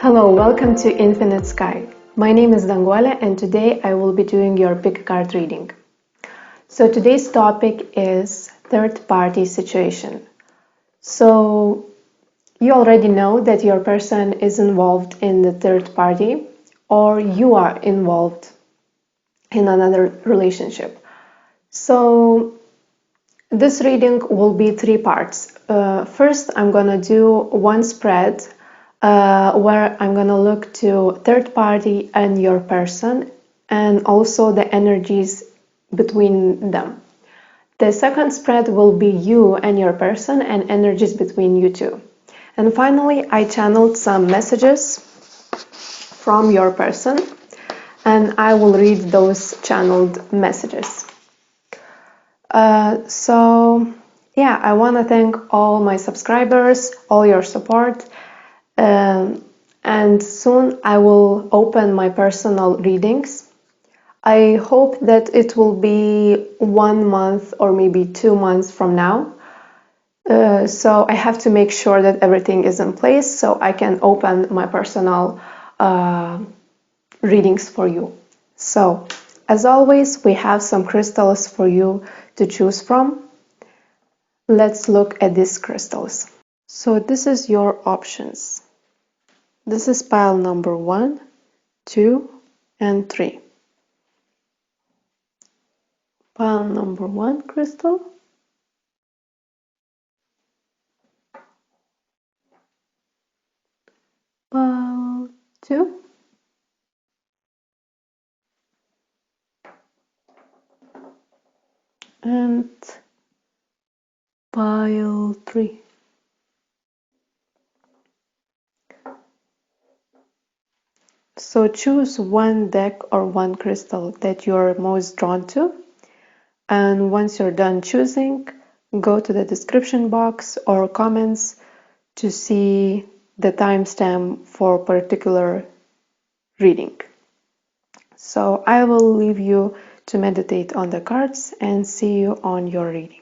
Hello, welcome to Infinite Sky. My name is Danguole and today I will be doing your pick a card reading. So today's topic is third party situation. So you already know that your person is involved in the third party or you are involved in another relationship. So this reading will be three parts. First, I'm gonna do one spread where I'm gonna look to third party and your person and also the energies between them. The second spread will be you and your person and energies between you two. And finally, I channeled some messages from your person and I will read those channeled messages. I want to thank all my subscribers, all your support, and soon I will open my personal readings. I hope that it will be 1 month or maybe 2 months from now. So I have to make sure that everything is in place so I can open my personal readings for you. So, as always, we have some crystals for you to choose from. Let's look at these crystals. So this is your options. This is pile number 1, 2, and 3. Pile number 1 crystal. Pile 2. And pile 3. So choose one deck or one crystal that you're most drawn to. And once you're done choosing, go to the description box or comments to see the timestamp for particular reading. So I will leave you to meditate on the cards and see you on your reading.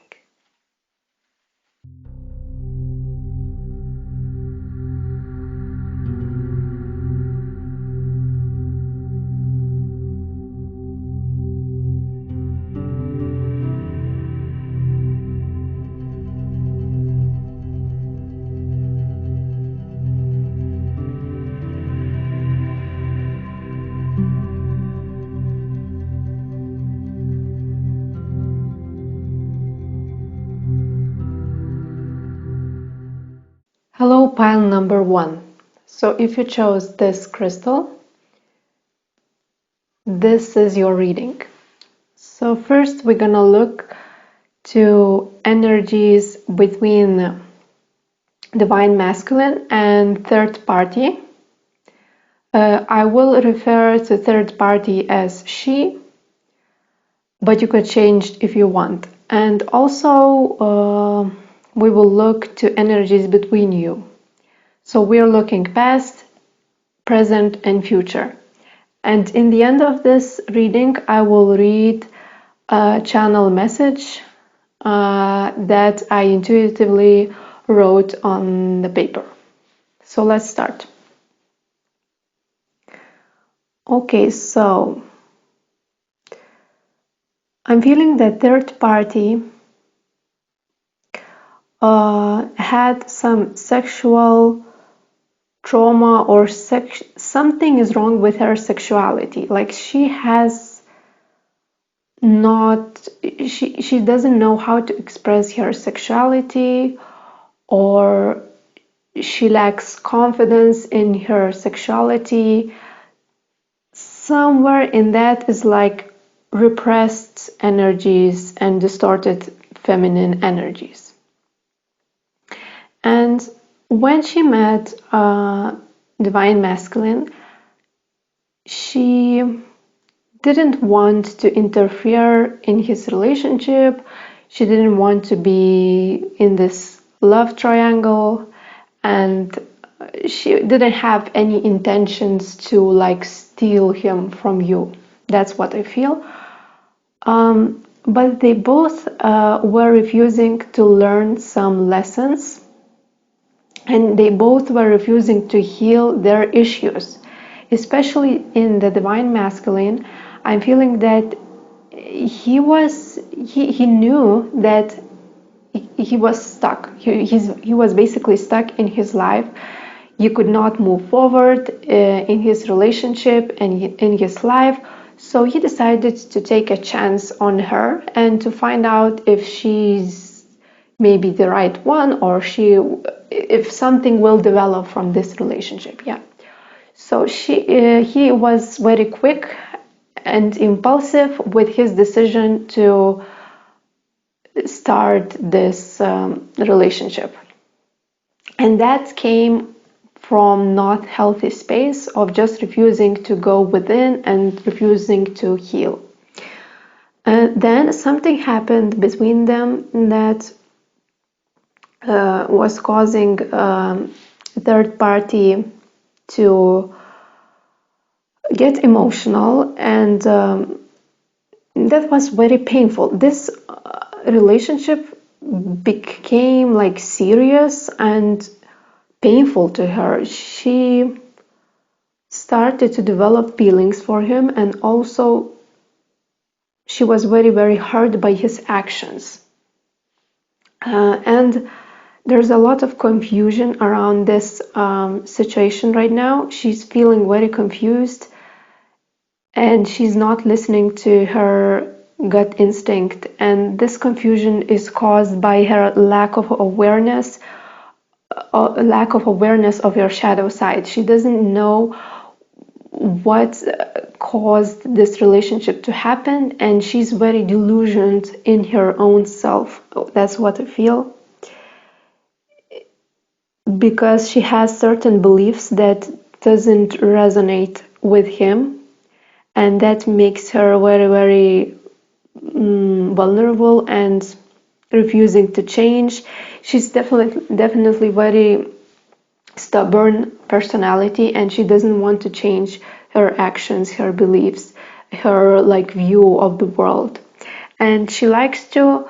Hello, pile number 1. So if you chose this crystal, this is your reading. So first we're gonna look to energies between divine masculine and third party. I will refer to third party as she, but you could change if you want. And also we will look to energies between you. So we're looking past, present, and future. And in the end of this reading, I will read a channel message that I intuitively wrote on the paper. So let's start. Okay, so I'm feeling that third party had some sexual trauma or something is wrong with her sexuality. Like she doesn't know how to express her sexuality, or she lacks confidence in her sexuality. Somewhere in that is like repressed energies and distorted feminine energies. And when she met divine masculine, she didn't want to interfere in his relationship. She didn't want to be in this love triangle, and she didn't have any intentions to like steal him from you. That's what I feel. But they both were refusing to learn some lessons and they both were refusing to heal their issues. Especially in the divine masculine, I'm feeling that he knew that he was stuck. He was basically stuck in his life. He could not move forward in his relationship and in his life. So he decided to take a chance on her and to find out if she's maybe the right one, or if something will develop from this relationship. Yeah. So he was very quick and impulsive with his decision to start this relationship, and that came from not healthy space of just refusing to go within and refusing to heal. And then something happened between them that was causing third party to get emotional, and that was very painful. This relationship became like serious and painful to her. She started to develop feelings for him, and also she was very, very hurt by his actions. And there's a lot of confusion around this situation right now. She's feeling very confused, and she's not listening to her gut instinct. And this confusion is caused by her lack of awareness of her shadow side. She doesn't know what caused this relationship to happen, and she's very delusioned in her own self. That's what I feel, because she has certain beliefs that doesn't resonate with him, and that makes her very, very vulnerable and refusing to change. She's definitely very stubborn personality, and she doesn't want to change her actions, her beliefs, her like view of the world. And she likes to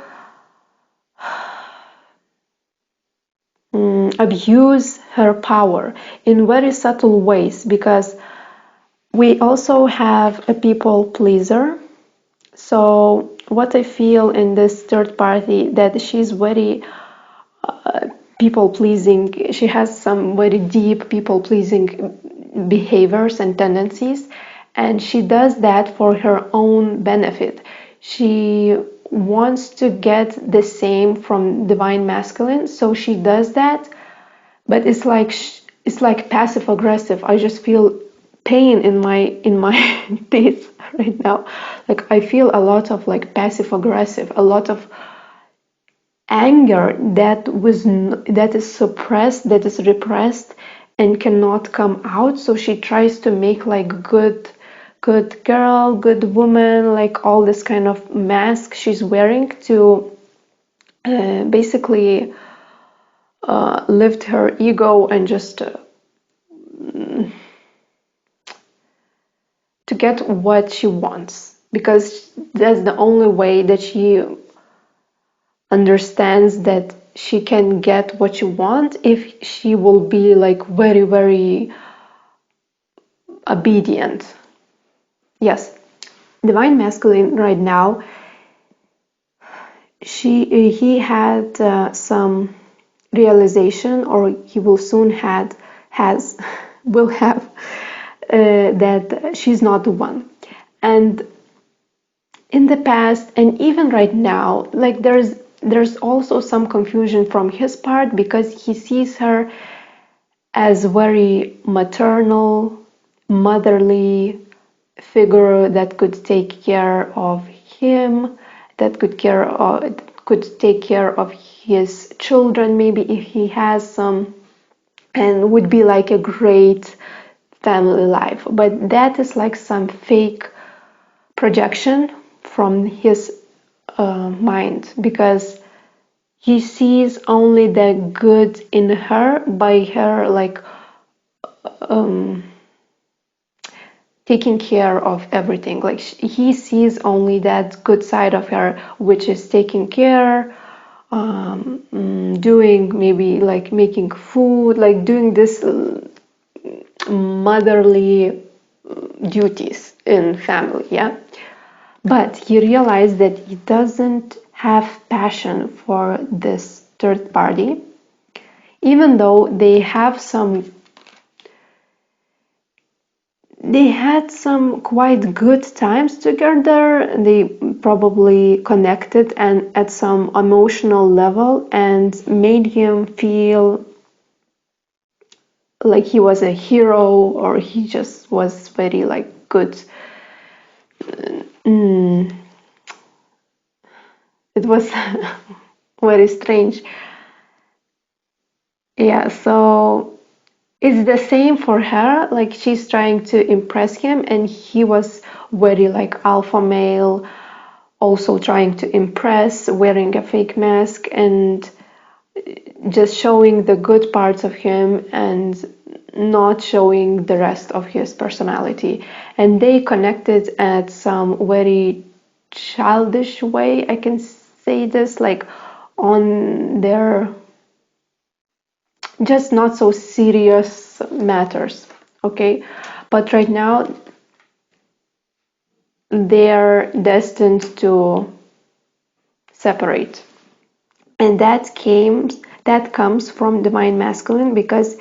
abuse her power in very subtle ways, because we also have a people pleaser. So what I feel in this third party, that she's very people pleasing. She has some very deep people pleasing behaviors and tendencies, and she does that for her own benefit. She wants to get the same from divine masculine, so she does that, but it's like passive aggressive. I just feel pain in my teeth right now. Like I feel a lot of like passive aggressive, a lot of anger that is suppressed, that is repressed and cannot come out. So she tries to make like good girl, good woman, like all this kind of mask she's wearing to basically lift her ego and just to get what she wants, because that's the only way that she understands that she can get what she wants, if she will be like very, very obedient. Yes, divine masculine right now, he had some realization, or he will soon will have that she's not the one. And in the past, and even right now, like there's also some confusion from his part, because he sees her as very maternal, motherly figure that could take care of him, that could take care of his children, maybe if he has some, and would be like a great family life. But that is like some fake projection from his mind, because he sees only the good in her by her like taking care of everything. Like he sees only that good side of her, which is taking care doing maybe like making food, like doing this motherly duties in family, yeah. But he realized that he doesn't have passion for this third party, even though they had some quite good times together. They probably connected and at some emotional level and made him feel like he was a hero, or he just was very like good. It was very strange. Yeah, so it's the same for her. Like she's trying to impress him, and he was very like alpha male, also trying to impress, wearing a fake mask and just showing the good parts of him and not showing the rest of his personality. And they connected at some very childish way, I can say this, like on their just not so serious matters, okay? But right now they're destined to separate, and that comes from divine masculine, because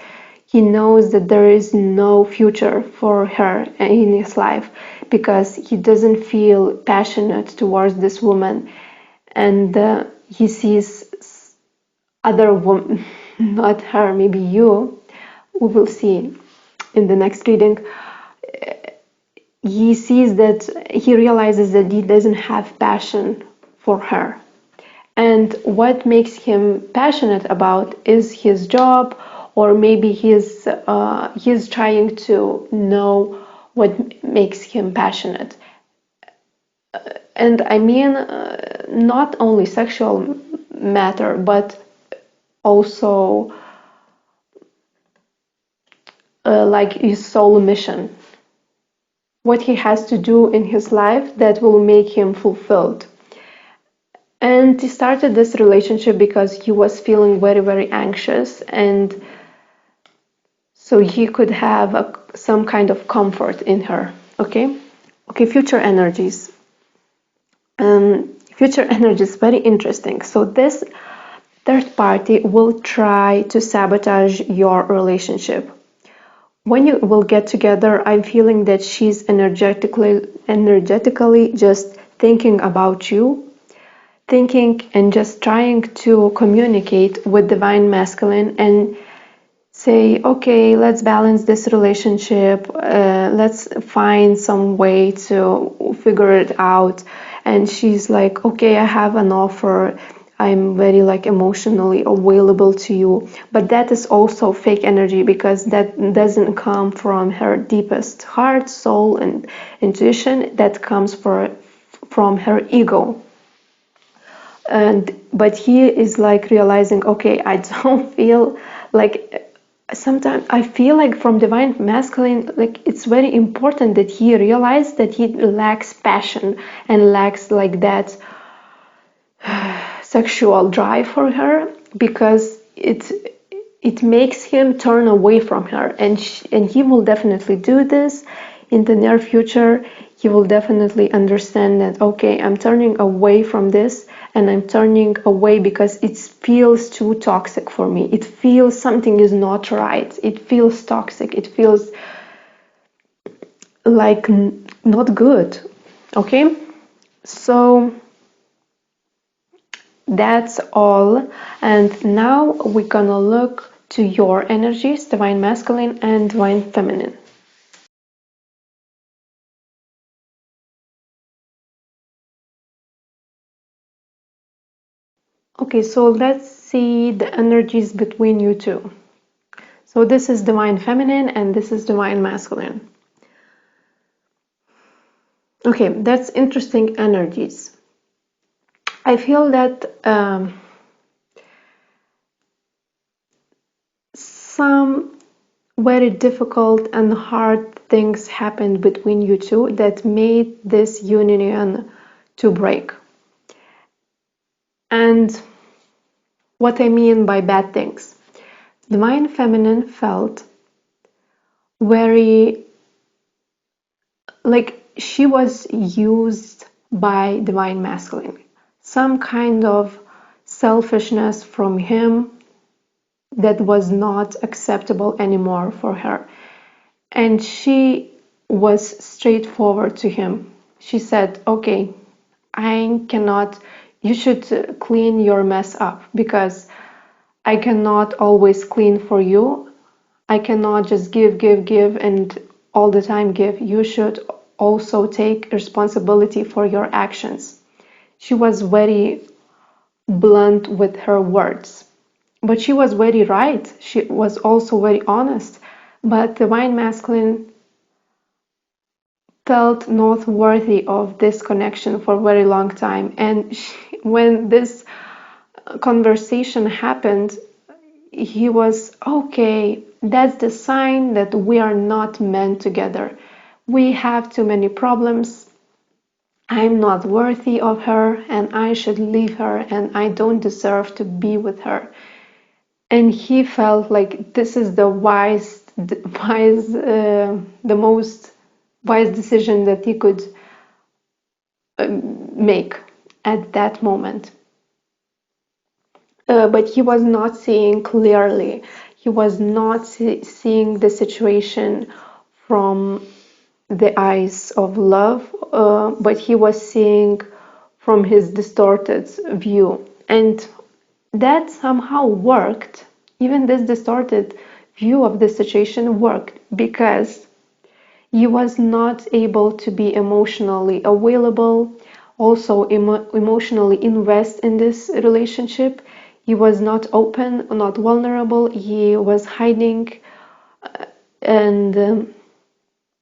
he knows that there is no future for her in his life, because he doesn't feel passionate towards this woman, and he sees other women, not her, maybe you, we will see in the next reading. He realizes that he doesn't have passion for her, and what makes him passionate about is his job, or maybe he's trying to know what makes him passionate. And I mean not only sexual matter, but also like his soul mission, what he has to do in his life that will make him fulfilled. And he started this relationship because he was feeling very, very anxious, and so he could have some kind of comfort in her. Okay, future energies. Future energy is very interesting. So this third party will try to sabotage your relationship. When you will get together, I'm feeling that she's energetically just thinking about you, thinking and just trying to communicate with divine masculine and say, okay, let's balance this relationship, let's find some way to figure it out. And she's like, okay, I have an offer, I'm very like emotionally available to you. But that is also fake energy, because that doesn't come from her deepest heart, soul and intuition. That comes from her ego. But he is like realizing, okay, I don't feel like, sometimes I feel like from divine masculine, like it's very important that he realized that he lacks passion and lacks like that sexual drive for her, because it makes him turn away from her, and he will definitely do this in the near future. He will definitely understand that, okay, I'm turning away from this, and I'm turning away because it feels too toxic for me. It feels something is not right. It feels toxic. It feels like not good. Okay? So that's all. And now we're gonna look to your energies, divine masculine and divine feminine. Okay, so let's see the energies between you two. So this is divine feminine and this is divine masculine. Okay, that's interesting energies. I feel that some very difficult and hard things happened between you two that made this union to break. And What I mean by bad things. Divine feminine felt very like she was used by divine masculine. Some kind of selfishness from him that was not acceptable anymore for her. And she was straightforward to him. She said, okay, you should clean your mess up because I cannot always clean for you. I cannot just give, and all the time give. You should also take responsibility for your actions. She was very blunt with her words, but she was very right. She was also very honest. But the divine masculine felt not worthy of this connection for a very long time. And when this conversation happened, he was, okay, that's the sign that we are not meant together. We have too many problems. I'm not worthy of her, and I should leave her, and I don't deserve to be with her. And he felt like this is the most wise decision that he could make at that moment. But he was not seeing clearly. He was not seeing the situation from the eyes of love, but he was seeing from his distorted view. And that somehow worked. Even this distorted view of the situation worked because he was not able to be emotionally available, also emotionally invest in this relationship. He was not open, not vulnerable. He was hiding, and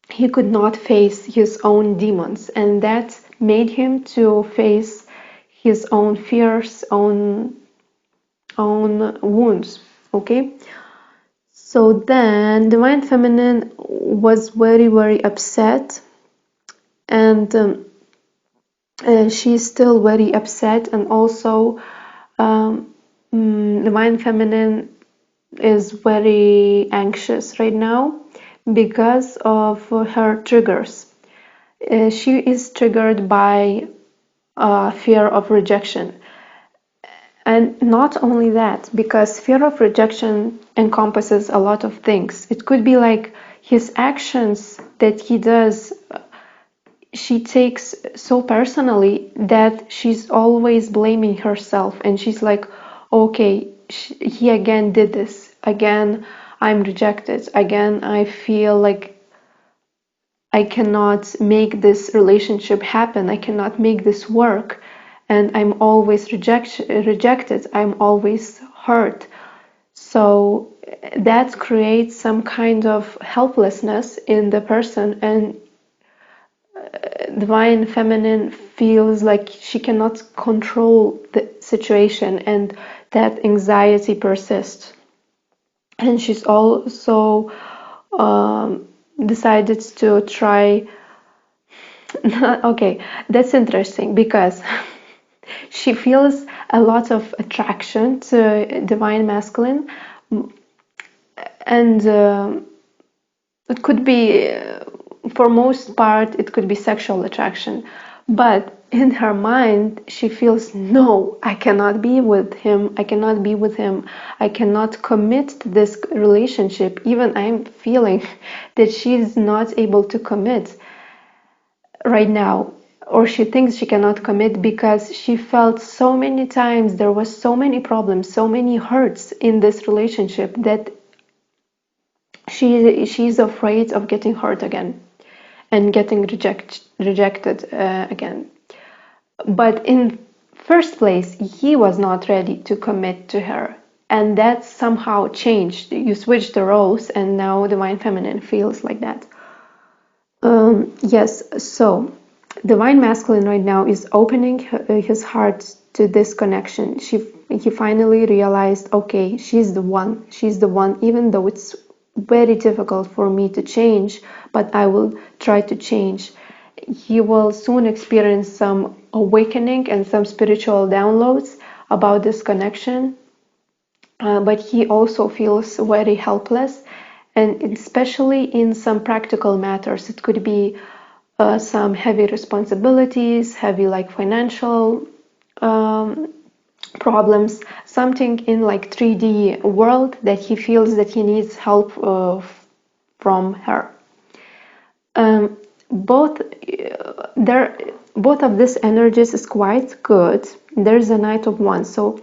he could not face his own demons, and that made him to face his own fears, own wounds. Okay, so then divine feminine was very, very upset, and she's still very upset, and also divine feminine is very anxious right now because of her triggers. She is triggered by fear of rejection. And not only that, because fear of rejection encompasses a lot of things. It could be like his actions that he does, she takes so personally that she's always blaming herself. And she's like, okay, he again did this. Again, I'm rejected. Again, I feel like I cannot make this relationship happen. I cannot make this work. And I'm always rejected. I'm always hurt. So that creates some kind of helplessness in the person, and divine feminine feels like she cannot control the situation, and that anxiety persists. And she's also decided to try. Okay, that's interesting because she feels a lot of attraction to divine masculine, and it could be, for most part, it could be sexual attraction. But in her mind, she feels, no, I cannot be with him. I cannot be with him. I cannot commit to this relationship. Even I'm feeling that she's not able to commit right now, or she thinks she cannot commit because she felt so many times there was so many problems, so many hurts in this relationship that she's afraid of getting hurt again and getting rejected again. But in first place, he was not ready to commit to her, and that somehow changed. You switched the roles, and now divine feminine feels like that. Yes, so divine masculine right now is opening his heart to this connection. He finally realized, okay, she's the one, even though it's very difficult for me to change, but I will try to change. He will soon experience some awakening and some spiritual downloads about this connection. but he also feels very helpless, and especially in some practical matters. It could be some heavy responsibilities, heavy like financial problems, something in like 3D world that he feels that he needs help from her. Um, both there, both of these energies is quite good. There's a Knight of Wands, so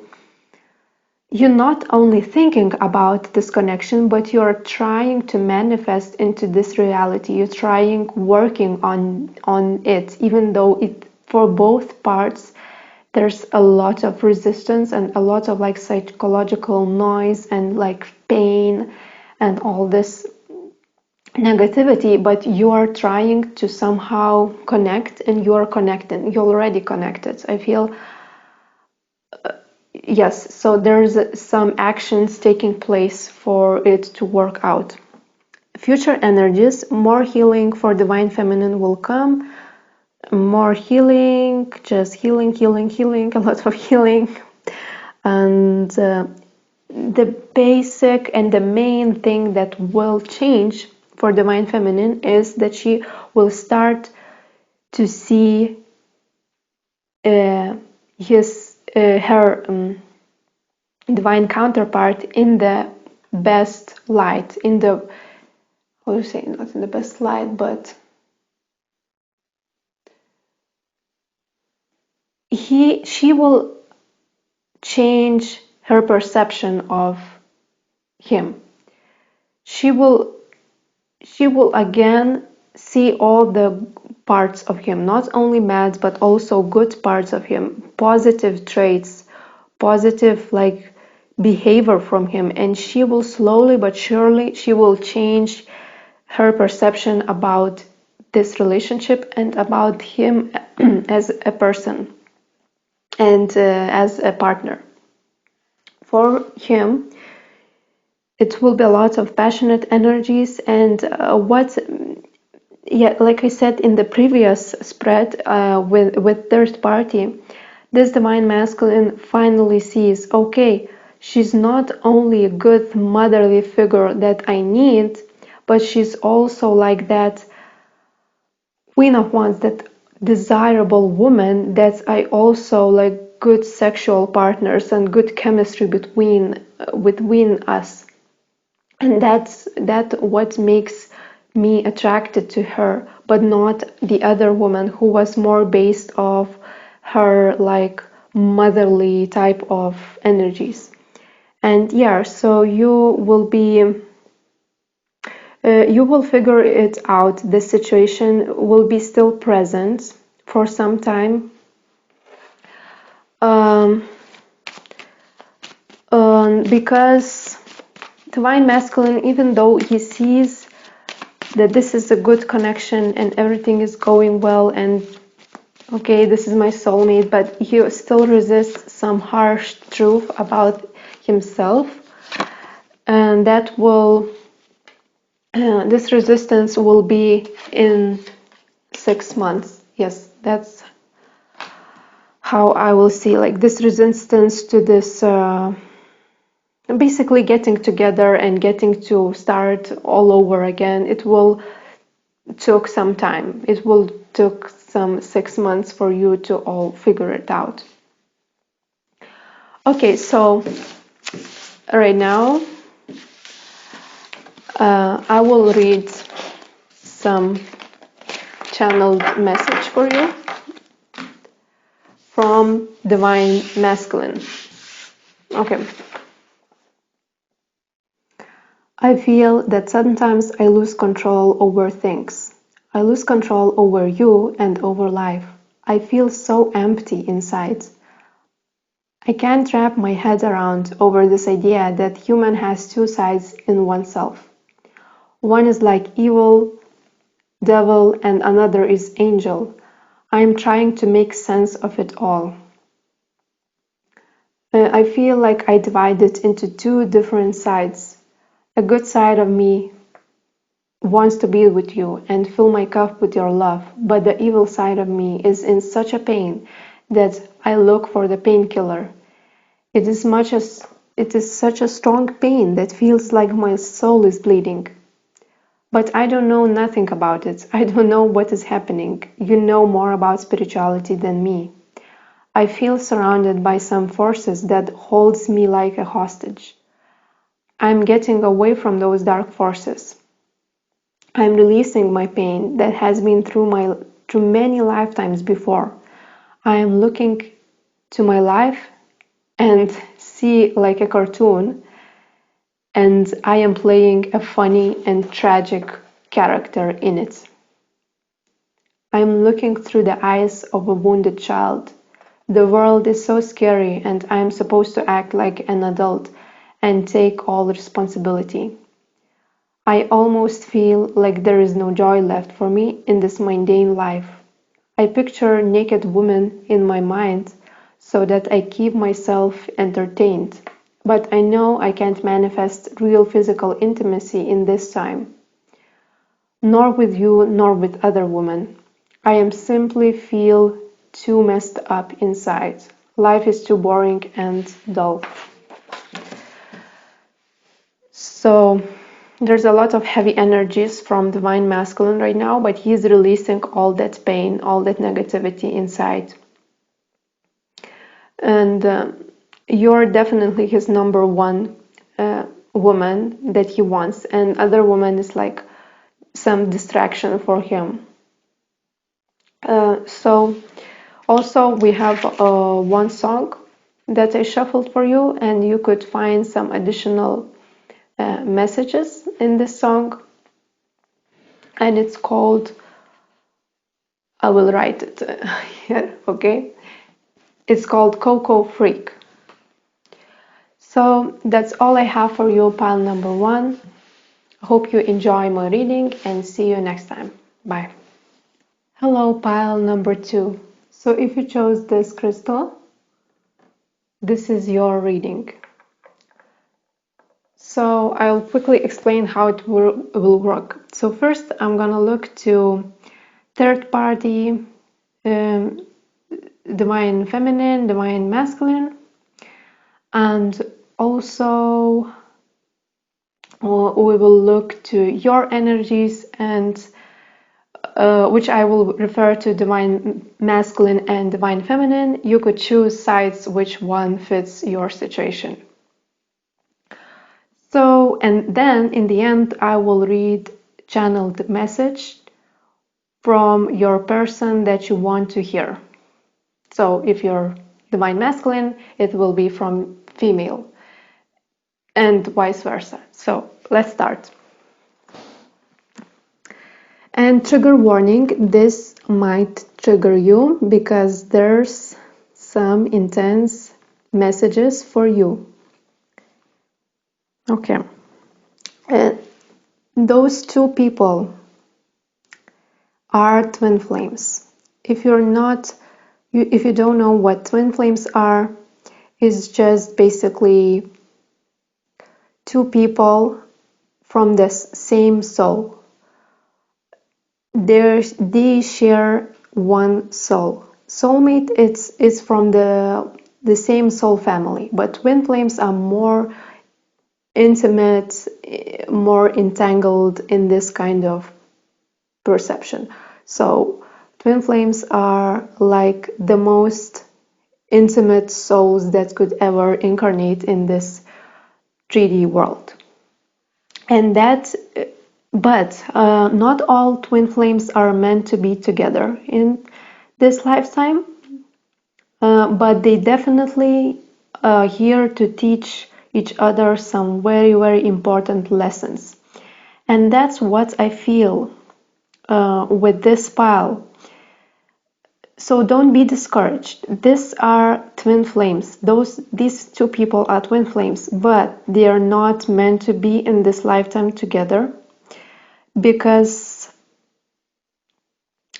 you're not only thinking about this connection, but you're trying to manifest into this reality. You're trying working on it, even though it for both parts there's a lot of resistance and a lot of like psychological noise and like pain and all this negativity, but you are trying to somehow connect, and you are connecting. You're already connected, I feel. Yes, so there's some actions taking place for it to work out. Future energies, more healing for divine feminine will come. More healing, just healing, a lot of healing. And the basic and the main thing that will change for divine feminine is that she will start to see her divine counterpart in the best light, in the, how do you say, not in the best light, but she will change her perception of him. She will again see all the parts of him, not only bad but also good parts of him, positive traits, positive like behavior from him, and she will slowly but surely she will change her perception about this relationship and about him as a person and as a partner. For him, it will be a lot of passionate energies, and like I said in the previous spread with third party, this divine masculine finally sees, okay, she's not only a good motherly figure that I need, but she's also like that Queen of Wands, that desirable woman that I also like good sexual partners and good chemistry between us. And that's what makes me attracted to her, but not the other woman who was more based off her like motherly type of energies. And yeah, so you will figure it out. The situation will be still present for some time. Because divine masculine, even though he sees that this is a good connection and everything is going well and okay, this is my soulmate, but he still resists some harsh truth about himself, and that will this resistance will be in 6 months. Yes, that's how I will see like this resistance to this basically getting together and getting to start all over again. It will took some time. It will took some 6 months for you to all figure it out. Okay, so right now I will read some channeled message for you from divine masculine. Okay. I feel that sometimes I lose control over things. I lose control over you and over life. I feel so empty inside. I can't wrap my head around over this idea that human has two sides in oneself. One is like evil, devil, and another is angel. I am trying to make sense of it all. I feel like I divide it into two different sides. A good side of me wants to be with you and fill my cup with your love, but the evil side of me is in such a pain that I look for the painkiller. It is much as It is such a strong pain that feels like my soul is bleeding. But I don't know nothing about it. I don't know what is happening. You know more about spirituality than me. I feel surrounded by some forces that holds me like a hostage. I'm getting away from those dark forces. I'm releasing my pain that has been through many lifetimes before. I am looking to my life and see like a cartoon, and I am playing a funny and tragic character in it. I am looking through the eyes of a wounded child. The world is so scary, and I am supposed to act like an adult and take all responsibility. I almost feel like there is no joy left for me in this mundane life. I picture naked women in my mind so that I keep myself entertained, but I know I can't manifest real physical intimacy in this time, nor with you nor with other women. I am simply feel too messed up inside. Life is too boring and dull. So there's a lot of heavy energies from Divine Masculine right now, but he's releasing all that pain, all that negativity inside. And you're definitely his number one woman that he wants, and other woman is like some distraction for him. So also we have one song that I shuffled for you, and you could find some additional messages in this song, and it's called, I will write it here, okay? It's called Coco Freak. So that's all I have for you, pile number one. Hope you enjoy my reading and see you next time. Bye. Hello, pile number two. So if you chose this crystal, this is your reading. So I'll quickly explain how it will work. So first I'm gonna look to third party, divine feminine, divine masculine, and also we will look to your energies, and which I will refer to divine masculine and divine feminine. You could choose sides which one fits your situation. So, and then in the end, I will read channeled message from your person that you want to hear. So if you're divine masculine, it will be from female, and vice versa. So let's start. And trigger warning, this might trigger you because there's some intense messages for you. Okay. And those two people are twin flames. If you don't know what twin flames are, it's just basically two people from the same soul. They share one soul. Soulmate is from the same soul family, but twin flames are more intimate, more entangled in this kind of perception. So twin flames are like the most intimate souls that could ever incarnate in this 3D world. And but not all twin flames are meant to be together in this lifetime, but they definitely are here to teach each other some very, very important lessons. And that's what I feel with this pile. So don't be discouraged. These are twin flames. These two people are twin flames, but they are not meant to be in this lifetime together, because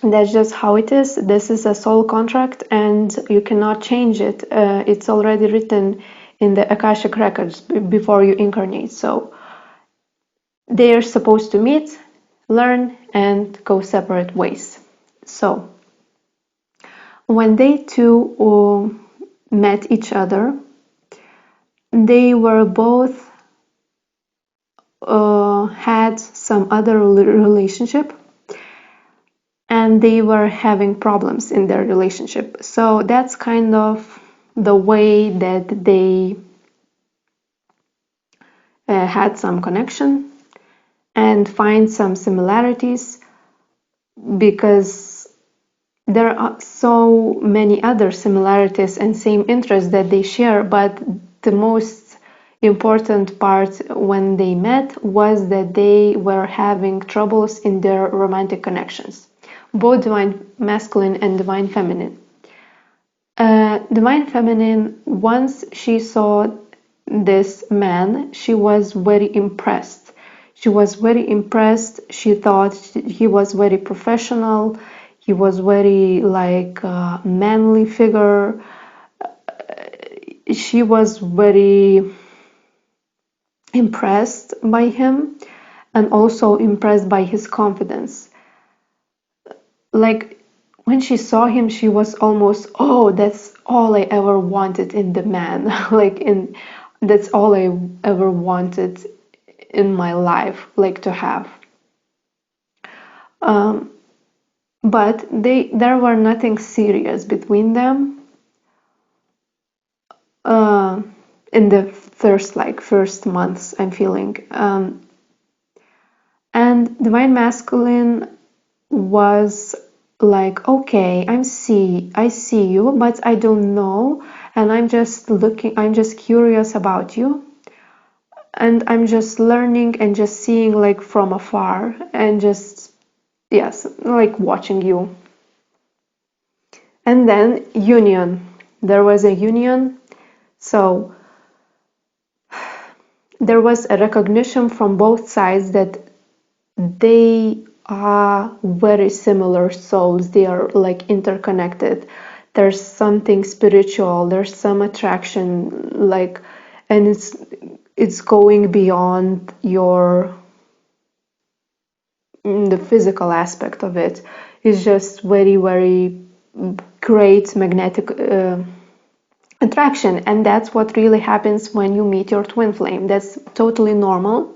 that's just how it is. This is a soul contract and you cannot change it. It's already written in the Akashic records before you incarnate. So they are supposed to meet, learn, and go separate ways. So when they two met each other, they were both had some other relationship, and they were having problems in their relationship. So that's kind of the way that they had some connection and find some similarities, because there are so many other similarities and same interests that they share, but the most important part when they met was that they were having troubles in their romantic connections, both divine masculine and divine feminine. Divine feminine, once she saw this man, she was very impressed. She was very impressed. She thought he was very professional. He was very like manly figure. She was very impressed by him, and also impressed by his confidence. Like when she saw him, she was almost, oh, that's all I ever wanted in the man. That's all I ever wanted in my life, like to have. Um, but there were nothing serious between them uh, in the first months, I'm feeling. And divine masculine was like, okay, I see you, but I don't know, and I'm just curious about you, and I'm just learning and just seeing like from afar, and just, yes, like watching you. And then union. There was a union, so there was a recognition from both sides that they are very similar souls. They are like interconnected. There's something spiritual, there's some attraction, like, and it's going beyond your the physical aspect of it. It's just very, very great magnetic attraction, and that's what really happens when you meet your twin flame. That's totally normal.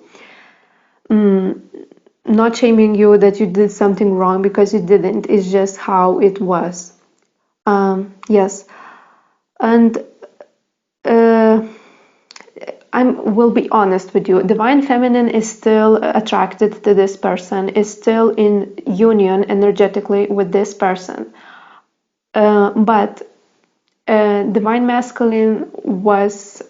Not shaming you that you did something wrong, because you didn't. It's just how it was. Yes, and I will be honest with you. Divine feminine is still attracted to this person, is still in union energetically with this person. But divine masculine was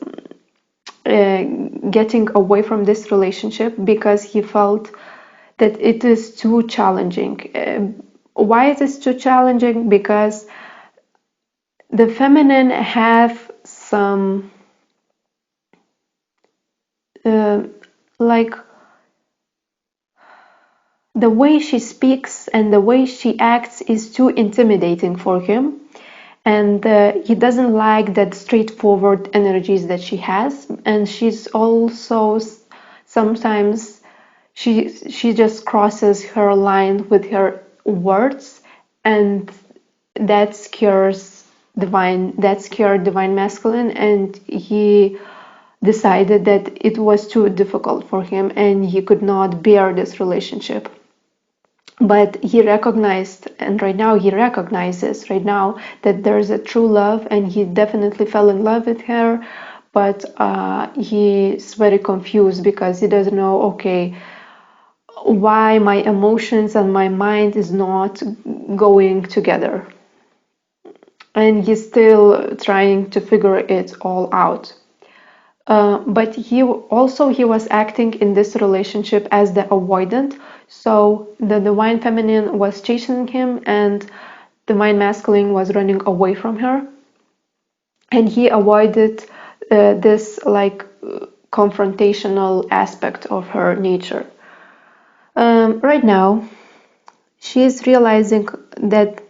getting away from this relationship because he felt that it is too challenging. Why it is too challenging? Because the feminine have some like the way she speaks and the way she acts is too intimidating for him, and he doesn't like that straightforward energies that she has. And she's also sometimes she just crosses her line with her words, and that scares divine masculine, and he decided that it was too difficult for him and he could not bear this relationship. But he recognized, and right now he recognizes right now that there's a true love, and he definitely fell in love with her. But he's very confused because he doesn't know, okay, why my emotions and my mind is not going together, and he's still trying to figure it all out. But he was acting in this relationship as the avoidant. So the divine feminine was chasing him, and divine masculine was running away from her, and he avoided this like confrontational aspect of her nature. Right now, she is realizing that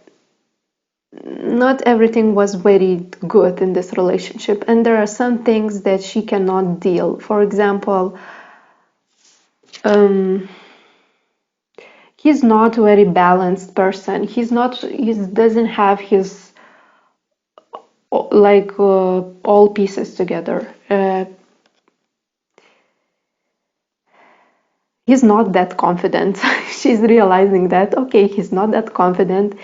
not everything was very good in this relationship, and there are some things that she cannot deal. For example, he's not a very balanced person. He doesn't have his like all pieces together. He's not that confident. She's realizing that, okay, he's not that confident,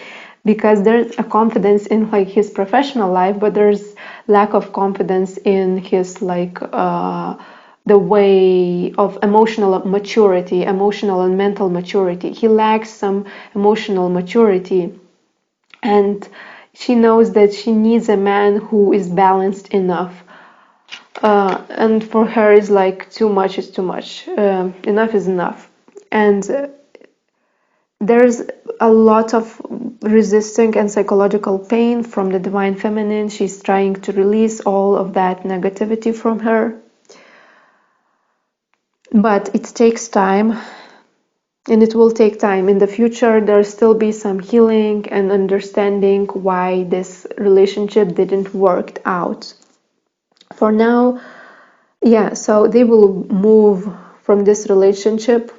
because there's a confidence in like his professional life, but there's lack of confidence in his like the way of emotional maturity, emotional and mental maturity. He lacks some emotional maturity, and she knows that she needs a man who is balanced enough. And for her, is like too much is too much. Enough is enough. And there's a lot of resisting and psychological pain from the divine feminine. She's trying to release all of that negativity from her. But it takes time, and it will take time. In the future, there'll still be some healing and understanding why this relationship didn't work out. For now, yeah, so they will move from this relationship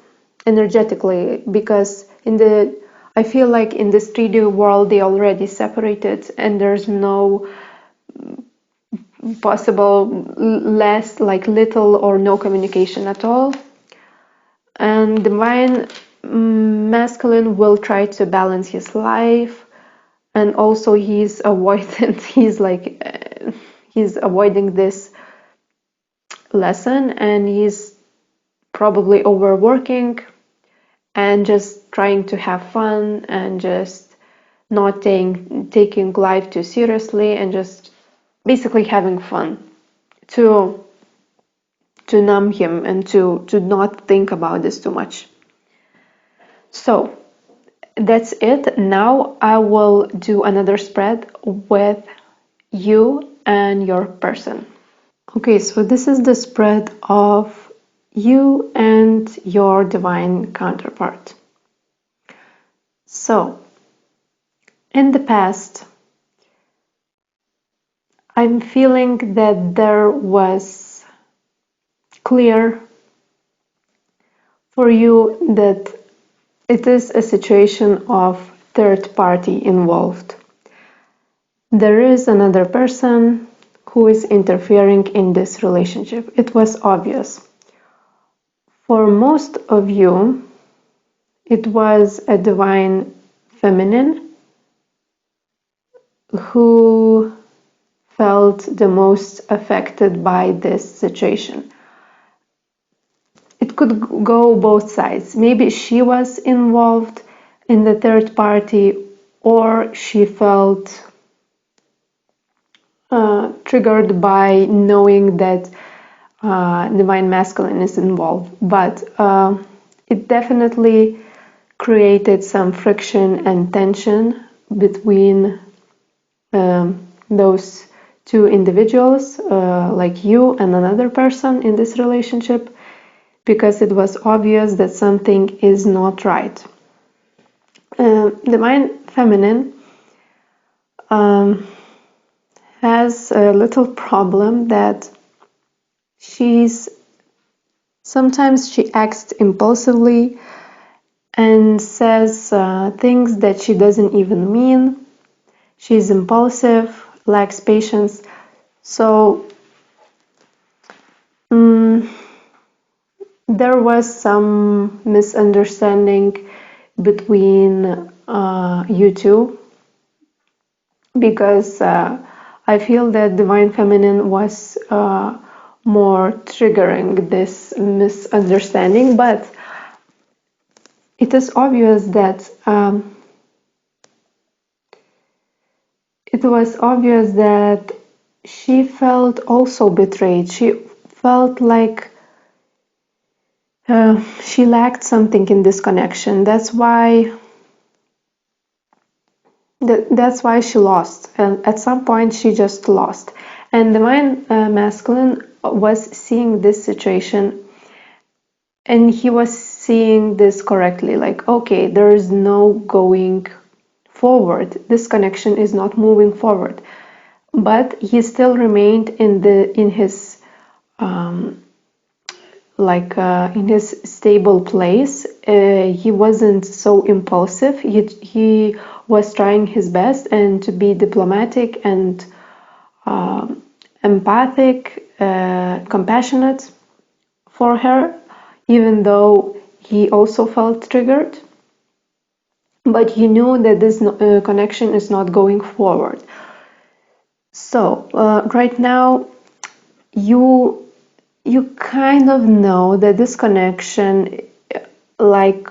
energetically, because I feel like in this 3D world they already separated, and there's no possible less, like little or no communication at all. And divine masculine will try to balance his life, and also he's avoidant. He's avoiding this lesson, and he's probably overworking and just trying to have fun, and just not taking life too seriously, and just basically having fun to numb him, and to not think about this too much. So that's it. Now I will do another spread with you and your person. Okay, so this is the spread of you and your divine counterpart. So, in the past, I'm feeling that there was clear for you that it is a situation of third party involved. There is another person who is interfering in this relationship. It was obvious. For most of you, it was a divine feminine who felt the most affected by this situation. It could go both sides. Maybe she was involved in the third party, or she felt triggered by knowing that divine masculine is involved. But it definitely created some friction and tension between those two individuals, like you and another person in this relationship, because it was obvious that something is not right. Divine feminine has a little problem that sometimes she acts impulsively and says things that she doesn't even mean. She's impulsive, lacks patience. So there was some misunderstanding between you two, because I feel that divine feminine was more triggering this misunderstanding. But it is obvious that she felt also betrayed. She felt like she lacked something in this connection. That's why she lost. And at some point, she just lost. And divine masculine was seeing this situation, and he was seeing this correctly. Like, okay, there is no going forward. This connection is not moving forward. But he still remained in his stable place. He wasn't so impulsive. He was trying his best and to be diplomatic and empathic, compassionate for her, even though he also felt triggered. But he knew that this connection is not going forward. So right now, you kind of know that this connection, like,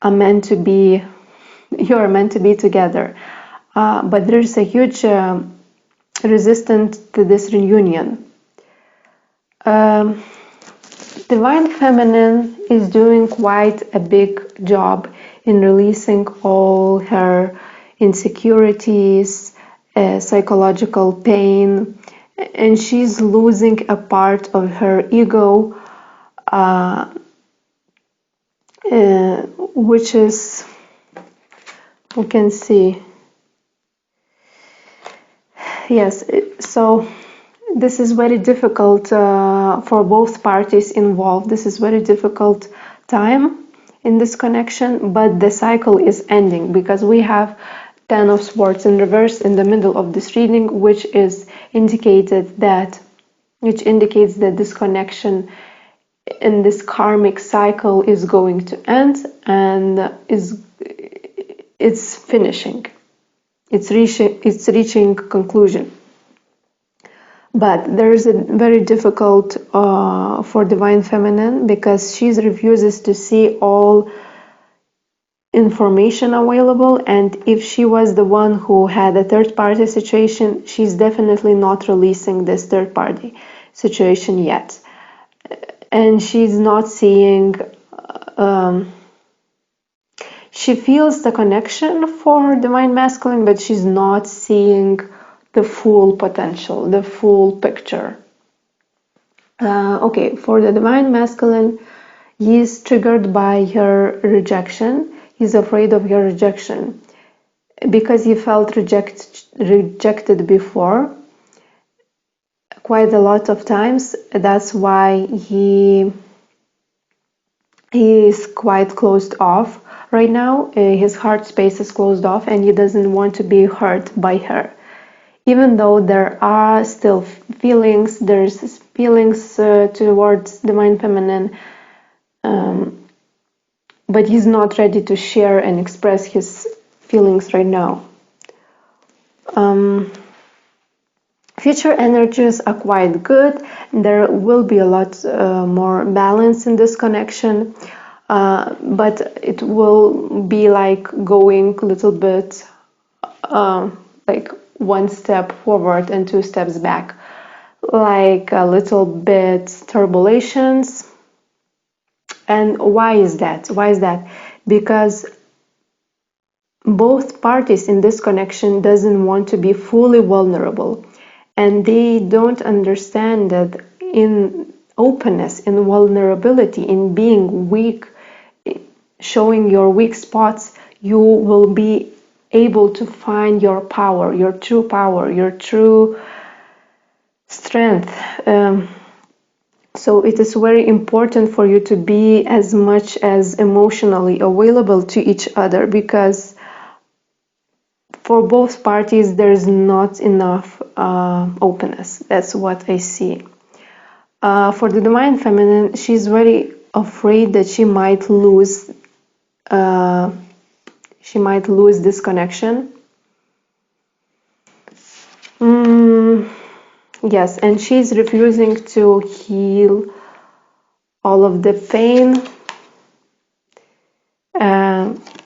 are meant to be, you're meant to be together. But there's a huge resistance to this reunion. Divine Feminine is doing quite a big job in releasing all her insecurities, psychological pain, and she's losing a part of her ego, which is, we can see, yes, so this is very difficult for both parties involved. This is very difficult time in this connection, but the cycle is ending because we have Ten of Swords in reverse in the middle of this reading, which indicates that this connection in this karmic cycle is going to end and it's finishing. It's reaching conclusion. But there is a very difficult for Divine Feminine because she refuses to see all information available, and if she was the one who had a third party situation, she's definitely not releasing this third party situation yet. And she's not seeing, she feels the connection for Divine Masculine, but she's not seeing the full potential, the full picture. Okay, for the Divine Masculine, he is triggered by her rejection. He's afraid of her rejection because he felt rejected before quite a lot of times. That's why he is quite closed off right now. His heart space is closed off and he doesn't want to be hurt by her. Even though there are still feelings, there's feelings towards Divine Feminine, but he's not ready to share and express his feelings right now. Future energies are quite good. There will be a lot more balance in this connection, but it will be like going a little bit like one step forward and two steps back, like a little bit turbulations. And why is that? Because both parties in this connection doesn't want to be fully vulnerable, and they don't understand that in openness, in vulnerability, in being weak, showing your weak spots, you will be able to find your power, your true strength. So it is very important for you to be as much as emotionally available to each other, because for both parties there's not enough openness. That's what I see. For the Divine Feminine, she's very afraid that she might lose this connection. Yes, and she's refusing to heal all of the pain.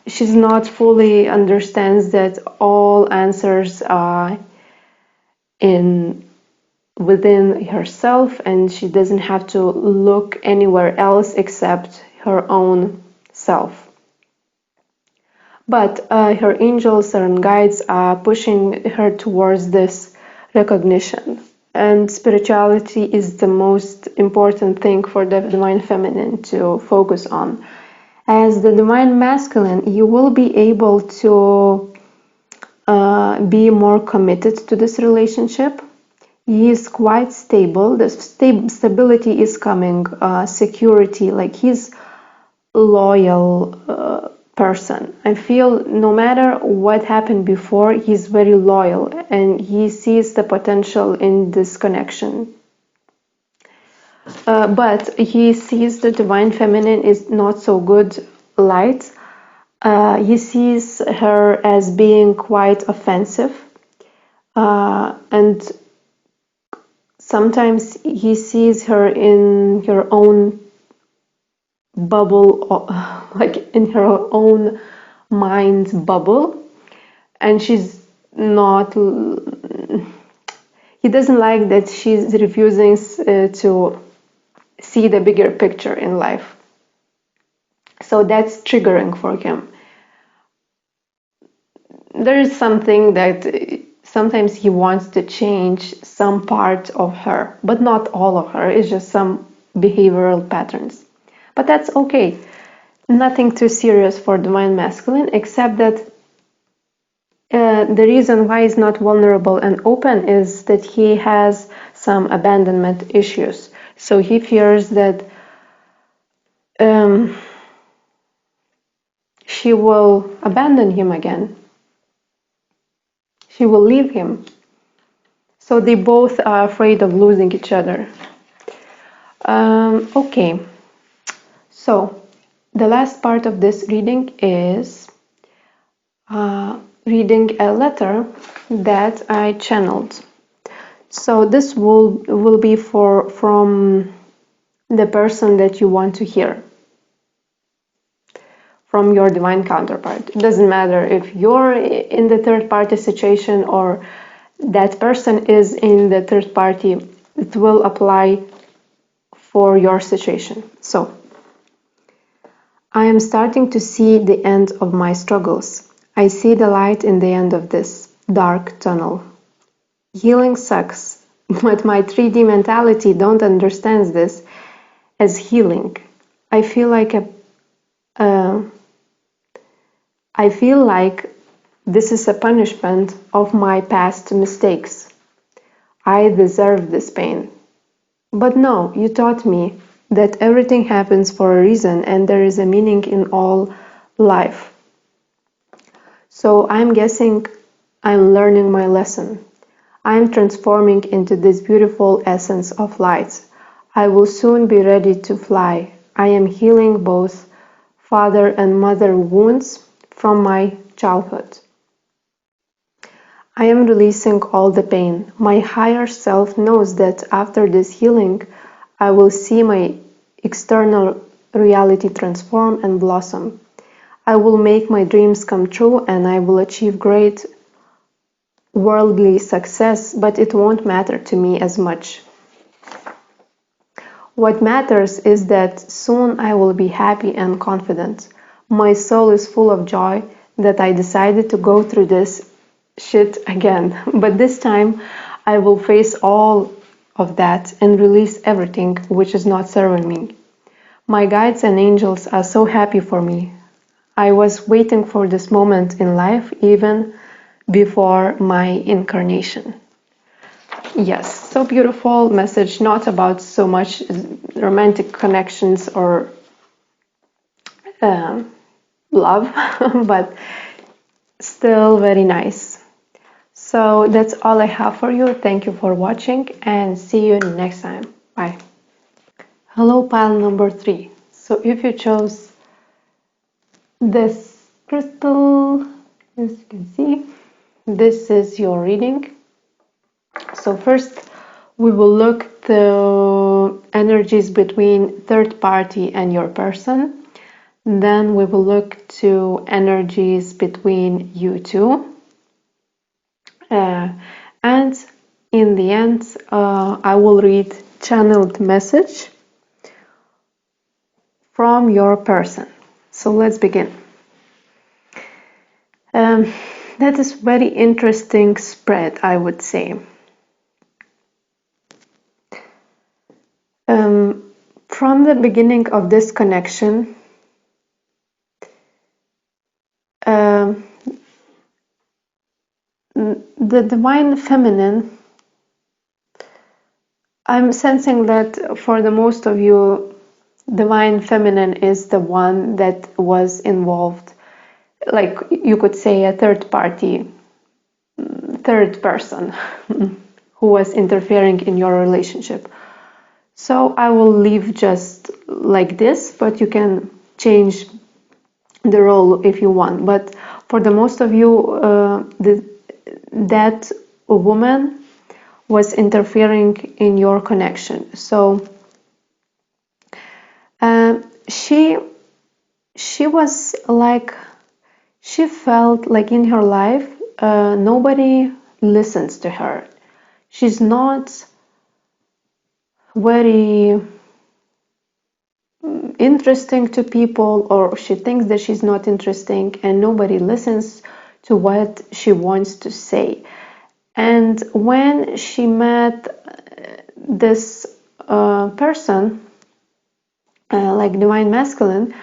She's not fully understands that all answers are within herself, and she doesn't have to look anywhere else except her own self. But her angels and guides are pushing her towards this recognition. And spirituality is the most important thing for the Divine Feminine to focus on. As the Divine Masculine, you will be able to be more committed to this relationship. He is quite stable. The stability is coming, security, like he's loyal, person. I feel no matter what happened before, he's very loyal and he sees the potential in this connection. But he sees the divine feminine is not so good light. He sees her as being quite offensive, and sometimes he sees her in her own bubble, like in her own mind bubble, and she's not. He doesn't like that she's refusing to see the bigger picture in life. So that's triggering for him. There is something that sometimes he wants to change some part of her, but not all of her. It's just some behavioral patterns. But that's okay. Nothing too serious for divine masculine, except that the reason why he's not vulnerable and open is that he has some abandonment issues. So he fears that she will abandon him again. She will leave him. So they both are afraid of losing each other. Okay. So the last part of this reading is reading a letter that I channeled. So this will be from the person that you want to hear, from your divine counterpart. It doesn't matter if you're in the third party situation or that person is in the third party. It will apply for your situation. So, I am starting to see the end of my struggles. I see the light in the end of this dark tunnel. Healing sucks, but my 3D mentality don't understand this as healing. I feel like this is a punishment of my past mistakes. I deserve this pain. But no, you taught me that everything happens for a reason and there is a meaning in all life. So I'm guessing I'm learning my lesson. I'm transforming into this beautiful essence of light. I will soon be ready to fly. I am healing both father and mother wounds from my childhood. I am releasing all the pain. My higher self knows that after this healing, I will see my external reality transform and blossom. I will make my dreams come true and I will achieve great worldly success, but it won't matter to me as much. What matters is that soon I will be happy and confident. My soul is full of joy that I decided to go through this shit again, but this time I will face all of that and release everything which is not serving me. My guides and angels are so happy for me. I was waiting for this moment in life even before my incarnation. Yes, so beautiful message, not about so much romantic connections or love, but still very nice. So that's all I have for you. Thank you for watching and see you next time. Bye. Hello, pile number 3. So if you chose this crystal, as you can see, this is your reading. So first we will look the energies between third party and your person. Then we will look to energies between you two. And in the end, I will read channeled message from your person. So let's begin. That is very interesting spread, I would say. From the beginning of this connection, the divine feminine, I'm sensing that for the most of you, divine feminine is the one that was involved like you could say a third party, third person who was interfering in your relationship. So I will leave just like this, but you can change the role if you want. But for the most of you, that woman was interfering in your connection. So she was like, she felt like in her life nobody listens to her. She's not very interesting to people, or she thinks that she's not interesting, and nobody listens to what she wants to say. And when she met this person, like divine masculine,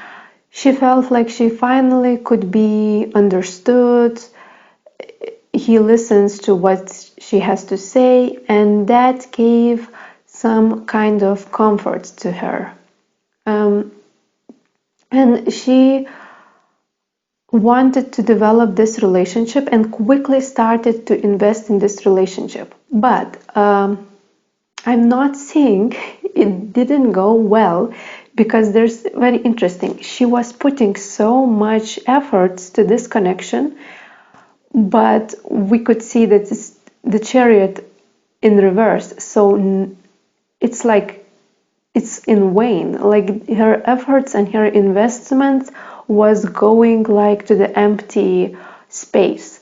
she felt like she finally could be understood. He listens to what she has to say, and that gave some kind of comfort to her. And she wanted to develop this relationship and quickly started to invest in this relationship. But I'm not saying it didn't go well, because there's very interesting. She was putting so much efforts to this connection, but we could see that it's the chariot in reverse. So it's like it's in vain. Like her efforts and her investment was going like to the empty space.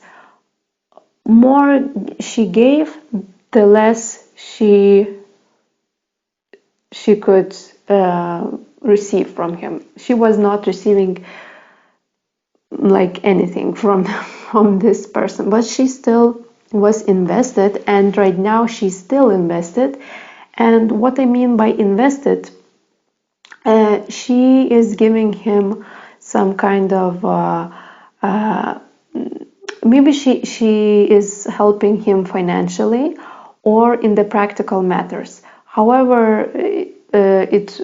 More she gave, the less she could receive from him. She was not receiving like anything from this person, but she still was invested, and right now she's still invested. And what I mean by invested, she is giving him some kind of maybe she is helping him financially or in the practical matters. However it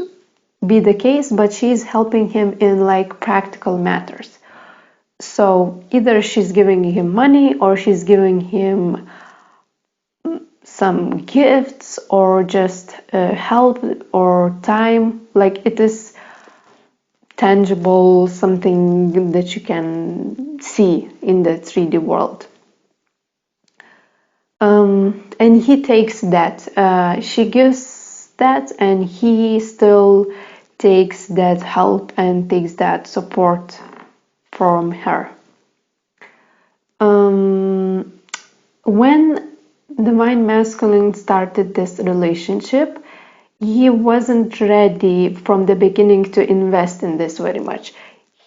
be the case, but she's helping him in like practical matters. So either she's giving him money, or she's giving him some gifts, or just help or time. Like it is tangible, something that you can see in the 3D world. And he takes that. She gives that, and he still takes that help and takes that support from her. When divine masculine started this relationship, he wasn't ready from the beginning to invest in this very much.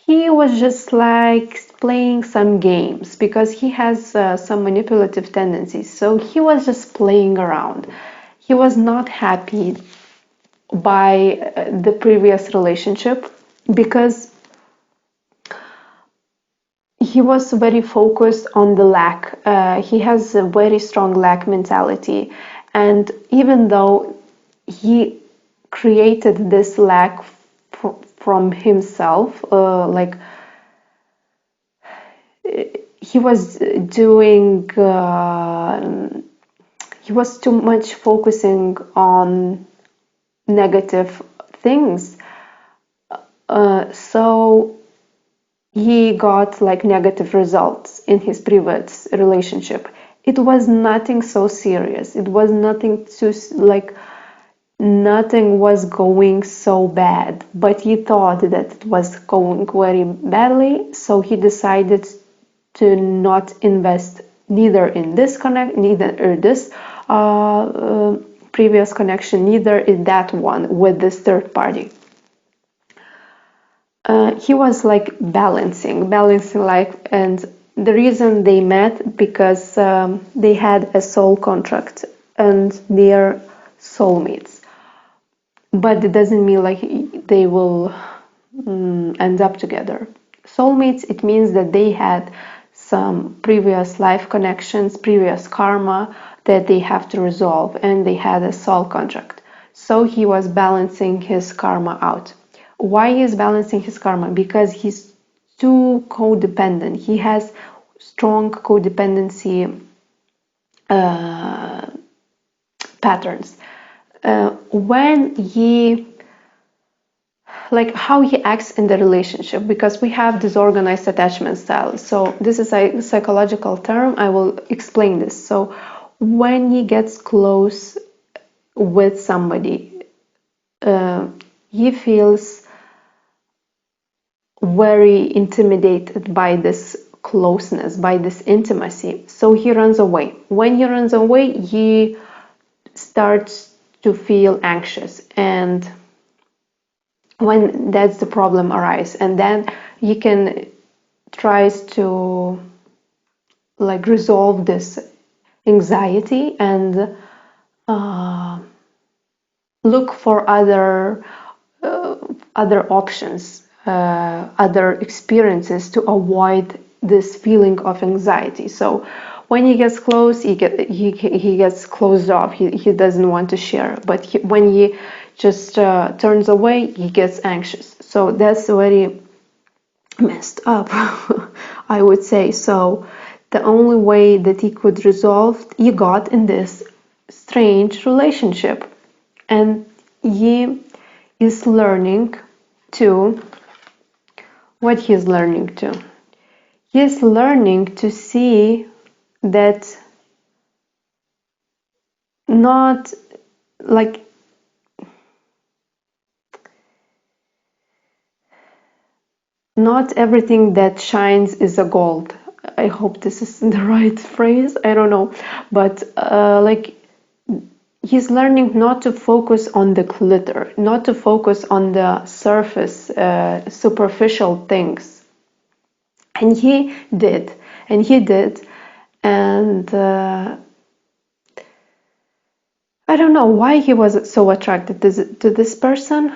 He was just like playing some games, because he has some manipulative tendencies. So he was just playing around. He was not happy by the previous relationship, because he was very focused on the lack. He has a very strong lack mentality, and even though he created this lack from himself, like he was doing, he was too much focusing on negative things, so he got like negative results in his previous relationship. It was nothing so serious. It was nothing too like, nothing was going so bad, but he thought that it was going very badly, so he decided to not invest neither in this this previous connection, neither in that one with this third party. He was like balancing life, and the reason they met, because they had a soul contract and they are soulmates. But it doesn't mean like they will end up together. Soulmates, it means that they had some previous life connections, previous karma that they have to resolve, and they had a soul contract. So he was balancing his karma out. Why he is balancing his karma? Because he's too codependent. He has strong codependency patterns. When he, like how he acts in the relationship, because we have disorganized attachment style. So this is a psychological term. I will explain this. So when he gets close with somebody, he feels very intimidated by this closeness, by this intimacy. So he runs away. When he runs away, he starts to feel anxious, and when that's the problem arises, and then he can tries to like resolve this anxiety and look for other options, other experiences to avoid this feeling of anxiety. So when he gets close, he gets closed off. He doesn't want to share. But when he just turns away, he gets anxious. So that's very messed up, I would say. So the only way that he could resolve, he got in this strange relationship, and he is learning to, what he's learning to? He's learning to see that not like not everything that shines is a gold. I hope this is the right phrase. I don't know, but like he's learning not to focus on the glitter, not to focus on the surface, superficial things. And he did, and I don't know why he was so attracted to this person,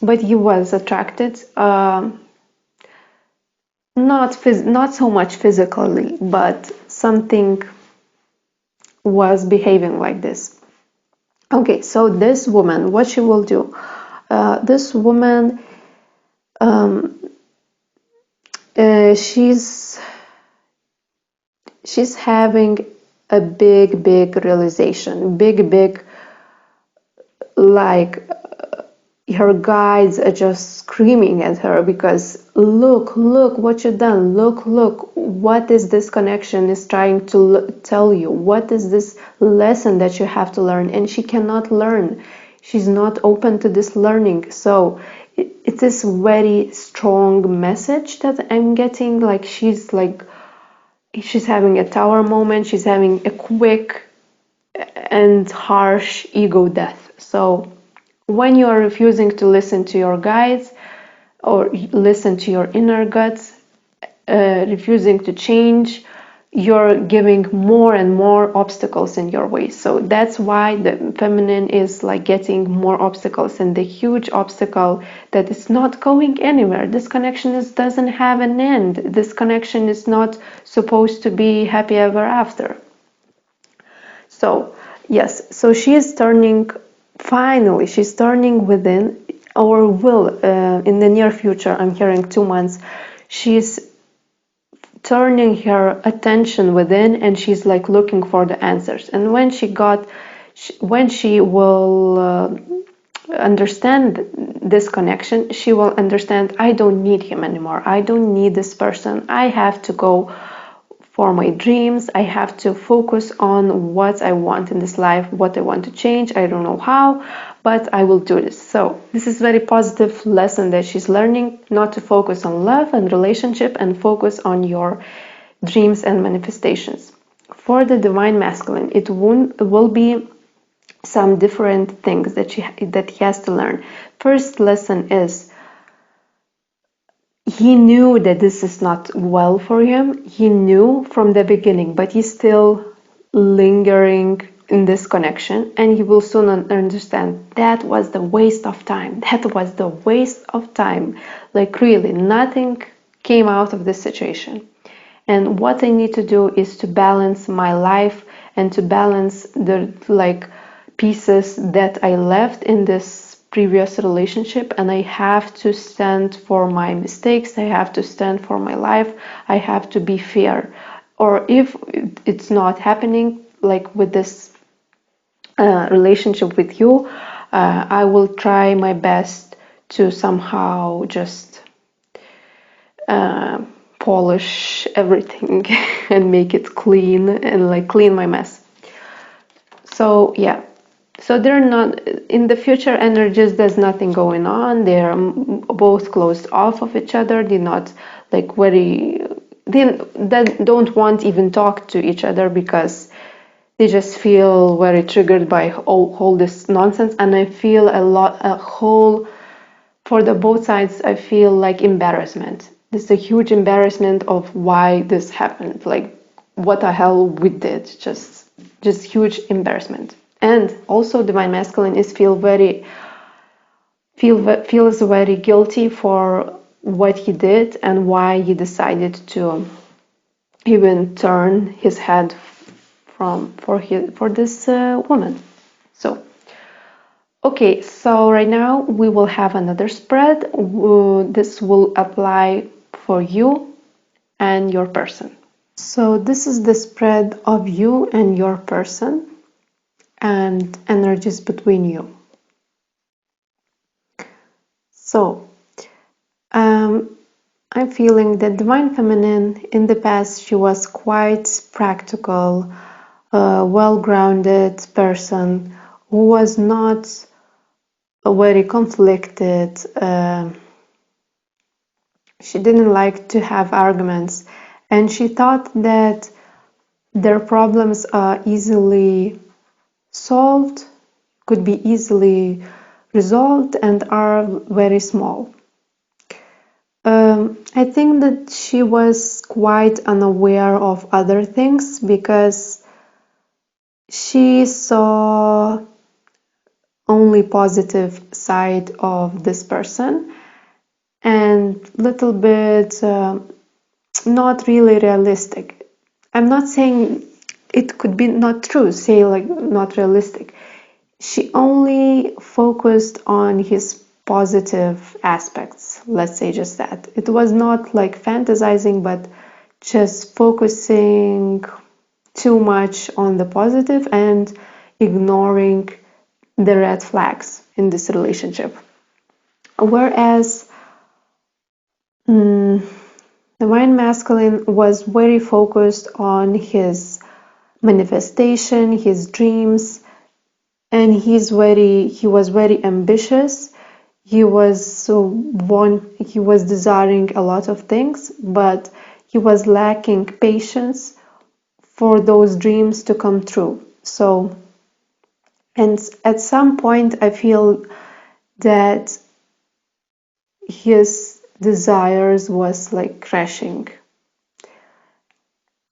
but he was attracted, not so much physically, but something was behaving like this. Okay, so this woman, what she will do? This woman, she's having a big realization, big, like her guides are just screaming at her, because look what you've done, look what is this connection is trying to tell you, what is this lesson that you have to learn, and she cannot learn. She's not open to this learning. So it is very strong message that I'm getting. Like she's having a tower moment. She's having a quick and harsh ego death. So when you are refusing to listen to your guides or listen to your inner guts, refusing to change, you're giving more and more obstacles in your way. So that's why the feminine is like getting more obstacles, and the huge obstacle that is not going anywhere. This connection doesn't have an end. This connection is not supposed to be happy ever after. So yes, so she is turning, finally she's turning within, or will in the near future. I'm hearing 2 months. She's turning her attention within, and she's like looking for the answers. And when she will understand this connection, she will understand, I don't need him anymore. I don't need this person. I have to go for my dreams. I have to focus on what I want in this life, what I want to change. I don't know how, but I will do this. So this is very positive lesson that she's learning, not to focus on love and relationship, and focus on your dreams and manifestations. For the divine masculine, it will be some different things that he has to learn. First lesson is, he knew that this is not well for him. He knew from the beginning, but he's still lingering in this connection, and he will soon understand that was the waste of time. That was the waste of time. Like really, nothing came out of this situation. And what I need to do is to balance my life and to balance the pieces that I left in this previous relationship, and I have to stand for my mistakes, I have to stand for my life, I have to be fair. Or if it's not happening, like with this relationship with you, I will try my best to somehow just polish everything and make it clean and like clean my mess. So yeah, so they're not in the future energies, there's nothing going on, they're both closed off of each other, they're not like they don't want even talk to each other because they just feel very triggered by all this nonsense. And I feel for the both sides, I feel like embarrassment. This is a huge embarrassment of why this happened, like what the hell we did, just huge embarrassment. And also divine masculine feels very guilty for what he did and why he decided to even turn his head for this woman. So okay, so right now we will have another spread. This will apply for you and your person. So this is the spread of you and your person and energies between you. So I'm feeling that divine feminine in the past, she was quite practical, well-grounded person who was not very conflicted. She didn't like to have arguments, and she thought that their problems are easily solved, could be easily resolved, and are very small. I think that she was quite unaware of other things because she saw only positive side of this person and little bit not really realistic. I'm not saying it could be not true, say like not realistic. She only focused on his positive aspects, let's say just that. It was not like fantasizing, but just focusing too much on the positive and ignoring the red flags in this relationship. Whereas divine masculine was very focused on his manifestation, his dreams, and he was very ambitious. He was desiring a lot of things, but he was lacking patience for those dreams to come true. So, and at some point I feel that his desires was like crashing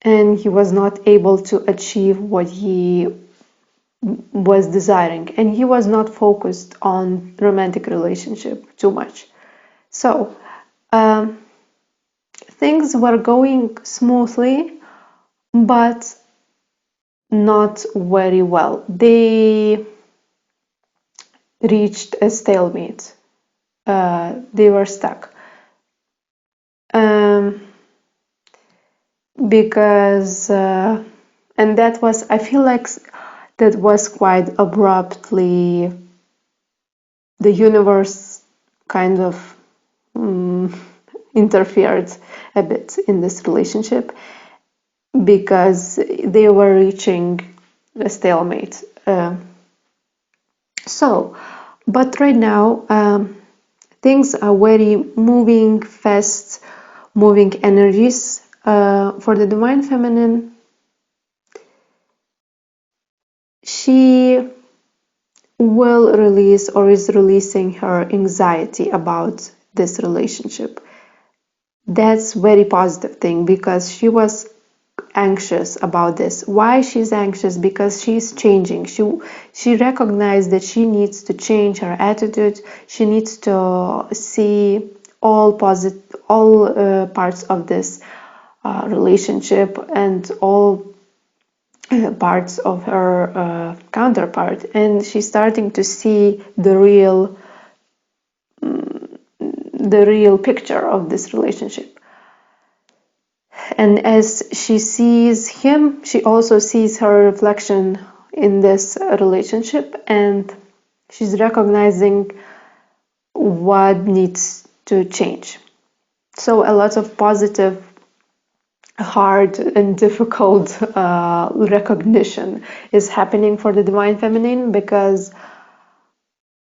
and he was not able to achieve what he was desiring, and he was not focused on romantic relationship too much. So things were going smoothly but not very well. They reached a stalemate. They were stuck because and that was, I feel like that was quite abruptly. The universe kind of interfered a bit in this relationship because they were reaching a stalemate. But right now things are very moving, fast moving energies. For the divine feminine, she will release or is releasing her anxiety about this relationship. That's very positive thing because she was anxious about this. Why she's anxious? Because she's changing. She recognized that she needs to change her attitude. She needs to see all parts of this relationship and all parts of her counterpart, and she's starting to see the real the real picture of this relationship. And as she sees him, she also sees her reflection in this relationship, and she's recognizing what needs to change. So a lot of positive, hard and difficult recognition is happening for the Divine Feminine, because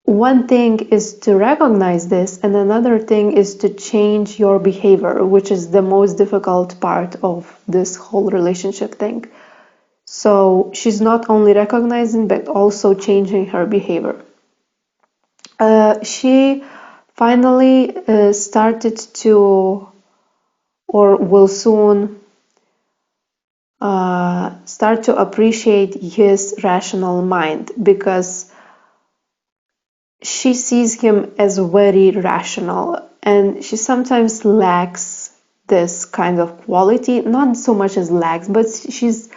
one thing is to recognize this, and another thing is to change your behavior, which is the most difficult part of this whole relationship thing. So she's not only recognizing but also changing her behavior. She finally started to, or will soon start to appreciate his rational mind, because she sees him as very rational, and she sometimes lacks this kind of quality. Not so much as lacks, but she's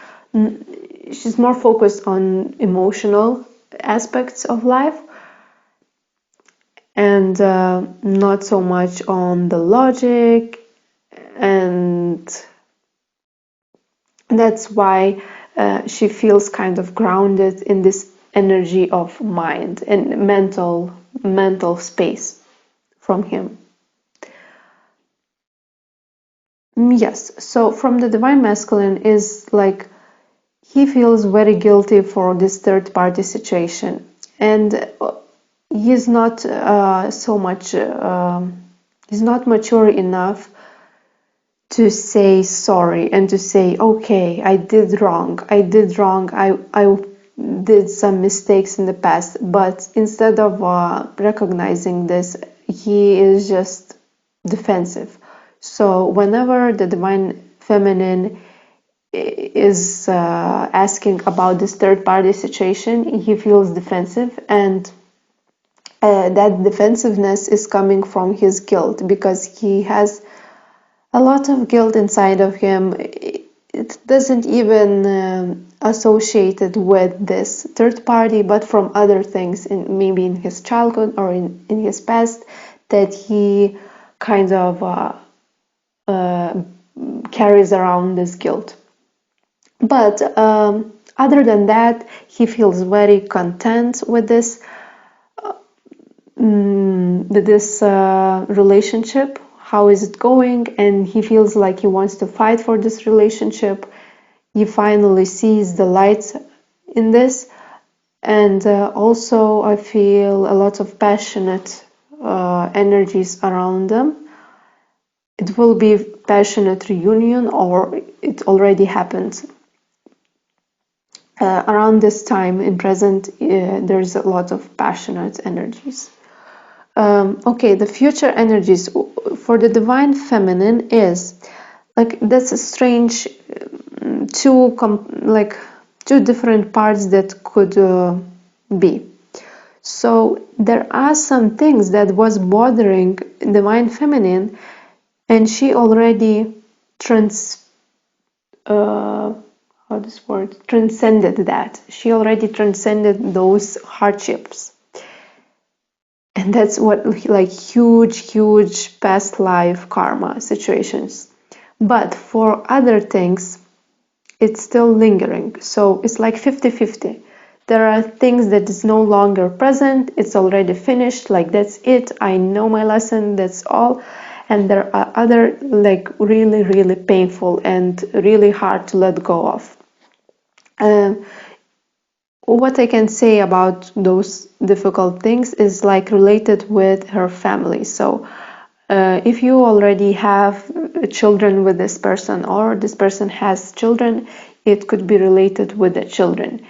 more focused on emotional aspects of life, and not so much on the logic, and that's why she feels kind of grounded in this energy of mind and mental space from him. Yes, so from the Divine Masculine is like he feels very guilty for this third party situation, and he's not so much he's not mature enough to say sorry and to say, okay, I did wrong, I did some mistakes in the past. But instead of recognizing this, he is just defensive. So whenever the Divine Feminine is asking about this third party situation, he feels defensive, and that defensiveness is coming from his guilt, because he has a lot of guilt inside of him. It doesn't even associate it with this third party, but from other things, maybe in his childhood or in his past, that he kind of carries around this guilt. But other than that, he feels very content with this relationship. How is it going? And he feels like he wants to fight for this relationship. He finally sees the light in this, and also I feel a lot of passionate energies around them. It will be passionate reunion, or it already happened. Around this time in present, there's a lot of passionate energies. Okay, the future energies for the Divine Feminine is like, that's a strange two different parts that could be. So there are some things that was bothering Divine Feminine, and she already transcended that. She already transcended those hardships. And that's what, like, huge past life karma situations. But for other things, it's still lingering. So it's like 50-50. There are things that is no longer present. It's already finished. Like, that's it. I know my lesson. That's all. And there are other, like, really painful and really hard to let go of. What I can say about those difficult things is like related with her family. So if you already have children with this person, or this person has children, it could be related with the children.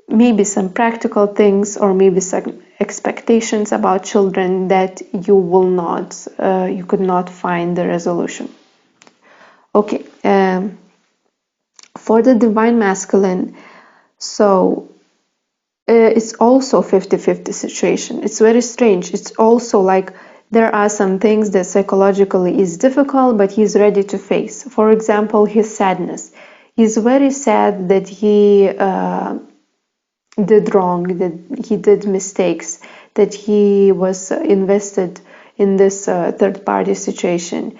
Maybe some practical things, or maybe some expectations about children that you could not find the resolution. Okay, for the Divine Masculine, so it's also 50-50 situation. It's very strange. It's also like there are some things that psychologically is difficult, but he's ready to face. For example, his sadness. He's very sad that he did wrong, that he did mistakes, that he was invested in this third-party situation.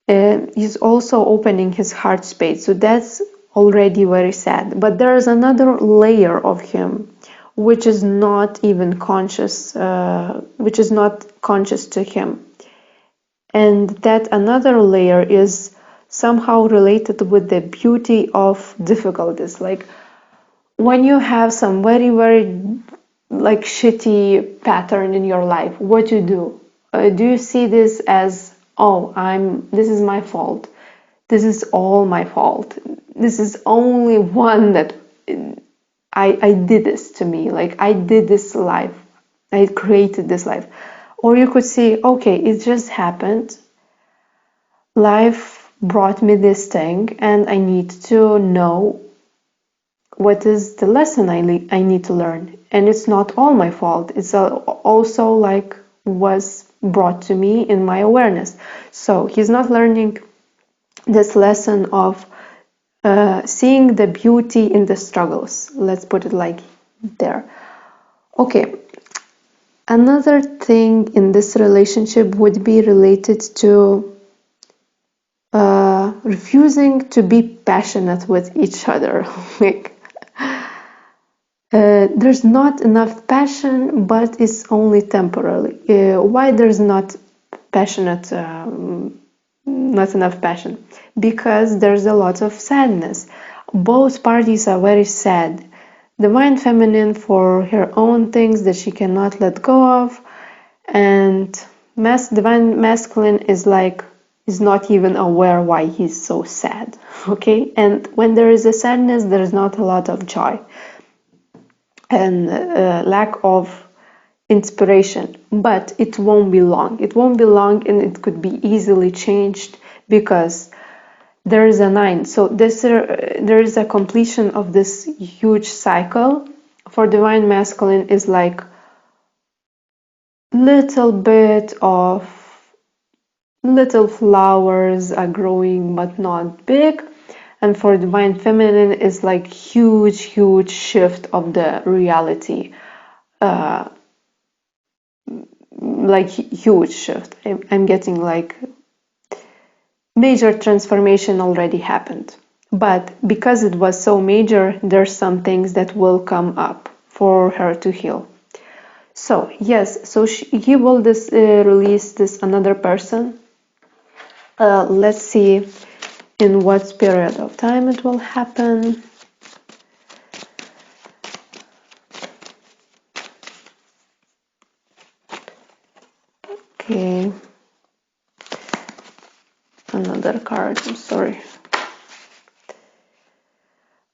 He's also opening his heart space, so that's already very sad. But there's another layer of him which is not even conscious, which is not conscious to him, and that another layer is somehow related with the beauty of difficulties. Like when you have some very like shitty pattern in your life, what do? Do you see this as, oh, this is my fault, this is all my fault, this is only one that I did this to me, like I did this life, I created this life? Or you could say, okay, it just happened, life brought me this thing, and I need to know what is the lesson I need to learn. And it's not all my fault, it's also like was brought to me in my awareness. So he's not learning this lesson of seeing the beauty in the struggles. Let's put it like there. Okay, another thing in this relationship would be related to refusing to be passionate with each other. Like there's not enough passion, but it's only temporarily. Why there's not enough passion? Because there's a lot of sadness. Both parties are very sad. Divine Feminine for her own things that she cannot let go of, and Divine Masculine is not even aware why he's so sad. Okay, and when there is a sadness, there's not a lot of joy and lack of inspiration. But it won't be long. It won't be long, and it could be easily changed because there is a 9. So there is a completion of this huge cycle. For Divine Masculine is like little bit of little flowers are growing but not big, and for Divine Feminine is like huge shift of the reality, like huge shift. I'm getting like major transformation already happened, but because it was so major, there's some things that will come up for her to heal. So yes, so he will release this another person. Let's see in what period of time it will happen. Okay, another card, I'm sorry.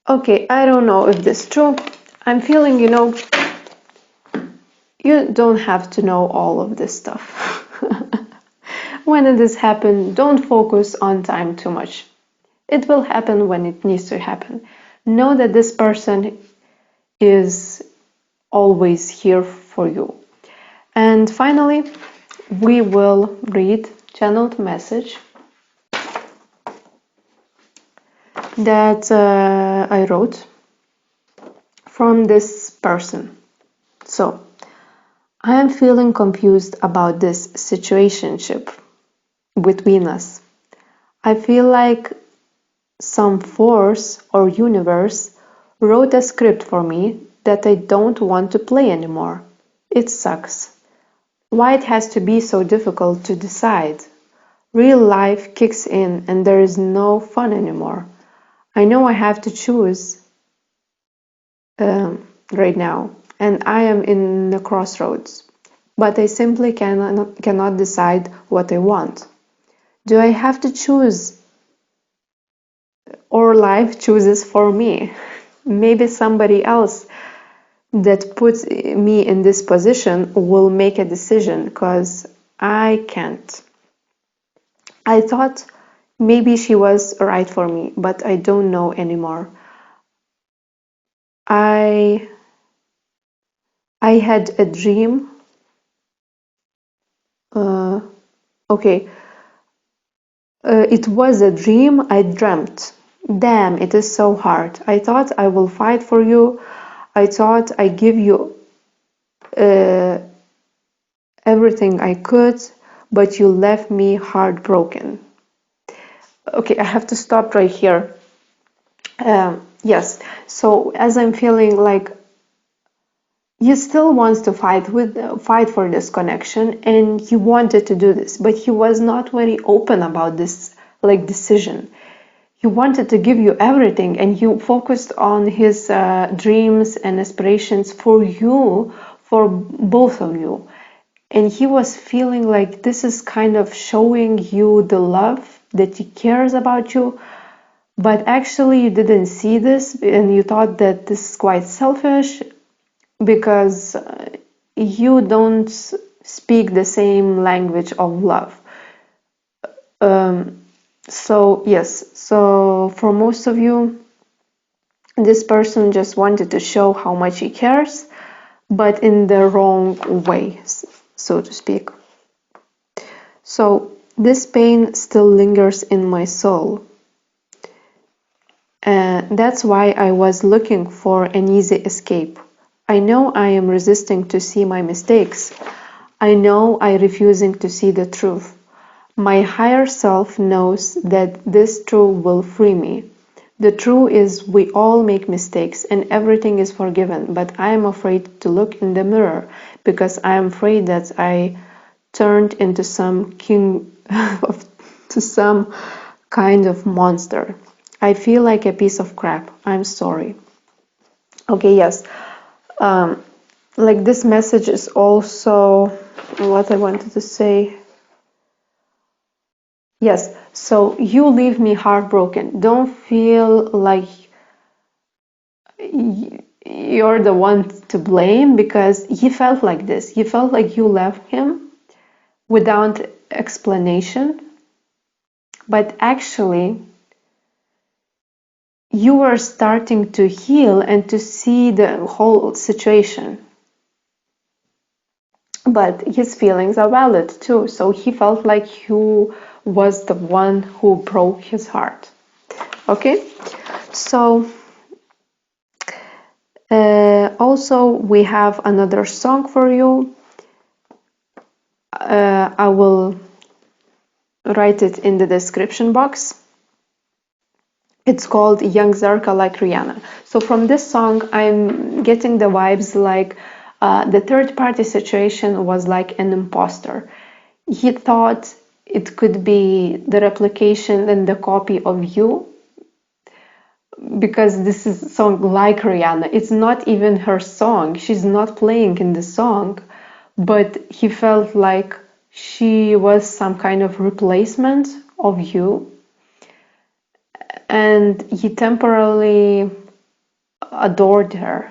Okay, I don't know if this is true. I'm feeling, you don't have to know all of this stuff. When it is happen, don't focus on time too much. It will happen when it needs to happen. Know that this person is always here for you. And finally, we will read channeled message that I wrote from this person. So, I am feeling confused about this situationship between us. I feel like some force or universe wrote a script for me that I don't want to play anymore. It sucks. Why it has to be so difficult to decide? Real life kicks in and there is no fun anymore. I know I have to choose right now, and I am in the crossroads, but I simply cannot decide what I want. Do I have to choose, or life chooses for me? Maybe somebody else that puts me in this position will make a decision, because I can't. I thought maybe she was right for me, but I don't know anymore. I had a dream. It was a dream I dreamt. Damn, it is so hard. I thought I will fight for you. I thought I give you everything I could, but you left me heartbroken. Okay, I have to stop right here. Yes, so as I'm feeling like he still wants to fight for this connection, and he wanted to do this, but he was not very open about this like decision. He wanted to give you everything, and he focused on his dreams and aspirations for you, for both of you. And he was feeling like this is kind of showing you the love that he cares about you, but actually you didn't see this, and you thought that this is quite selfish because you don't speak the same language of love. So yes, so for most of you, this person just wanted to show how much he cares, but in the wrong way, so to speak. So this pain still lingers in my soul. That's why I was looking for an easy escape. I know I am resisting to see my mistakes. I know I am refusing to see the truth. My higher self knows that this truth will free me. The truth is we all make mistakes and everything is forgiven, but I am afraid to look in the mirror because I am afraid that I turned into some to some kind of monster. I feel like a piece of crap. I'm sorry. Okay, yes. Like this message is also what I wanted to say. Yes, so you leave me heartbroken. Don't feel like you're the one to blame because he felt like this. He felt like you left him without explanation. But actually, you were starting to heal and to see the whole situation. But his feelings are valid too. So he felt like you was the one who broke his heart. Okay, so also we have another song for you. I will write it in the description box. It's called Young Zarka Like Rihanna. So from this song I'm getting the vibes like the third party situation was like an imposter. He thought it could be the replication and the copy of you, because this is a song like Rihanna. It's not even her song. She's not playing in the song, but he felt like she was some kind of replacement of you, and he temporarily adored her.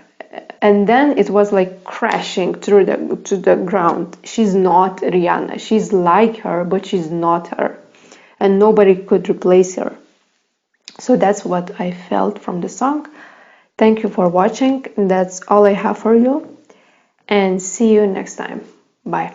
And then it was like crashing through to the ground. She's not Rihanna. She's like her, but she's not her. And nobody could replace her. So that's what I felt from the song. Thank you for watching. That's all I have for you. And see you next time. Bye.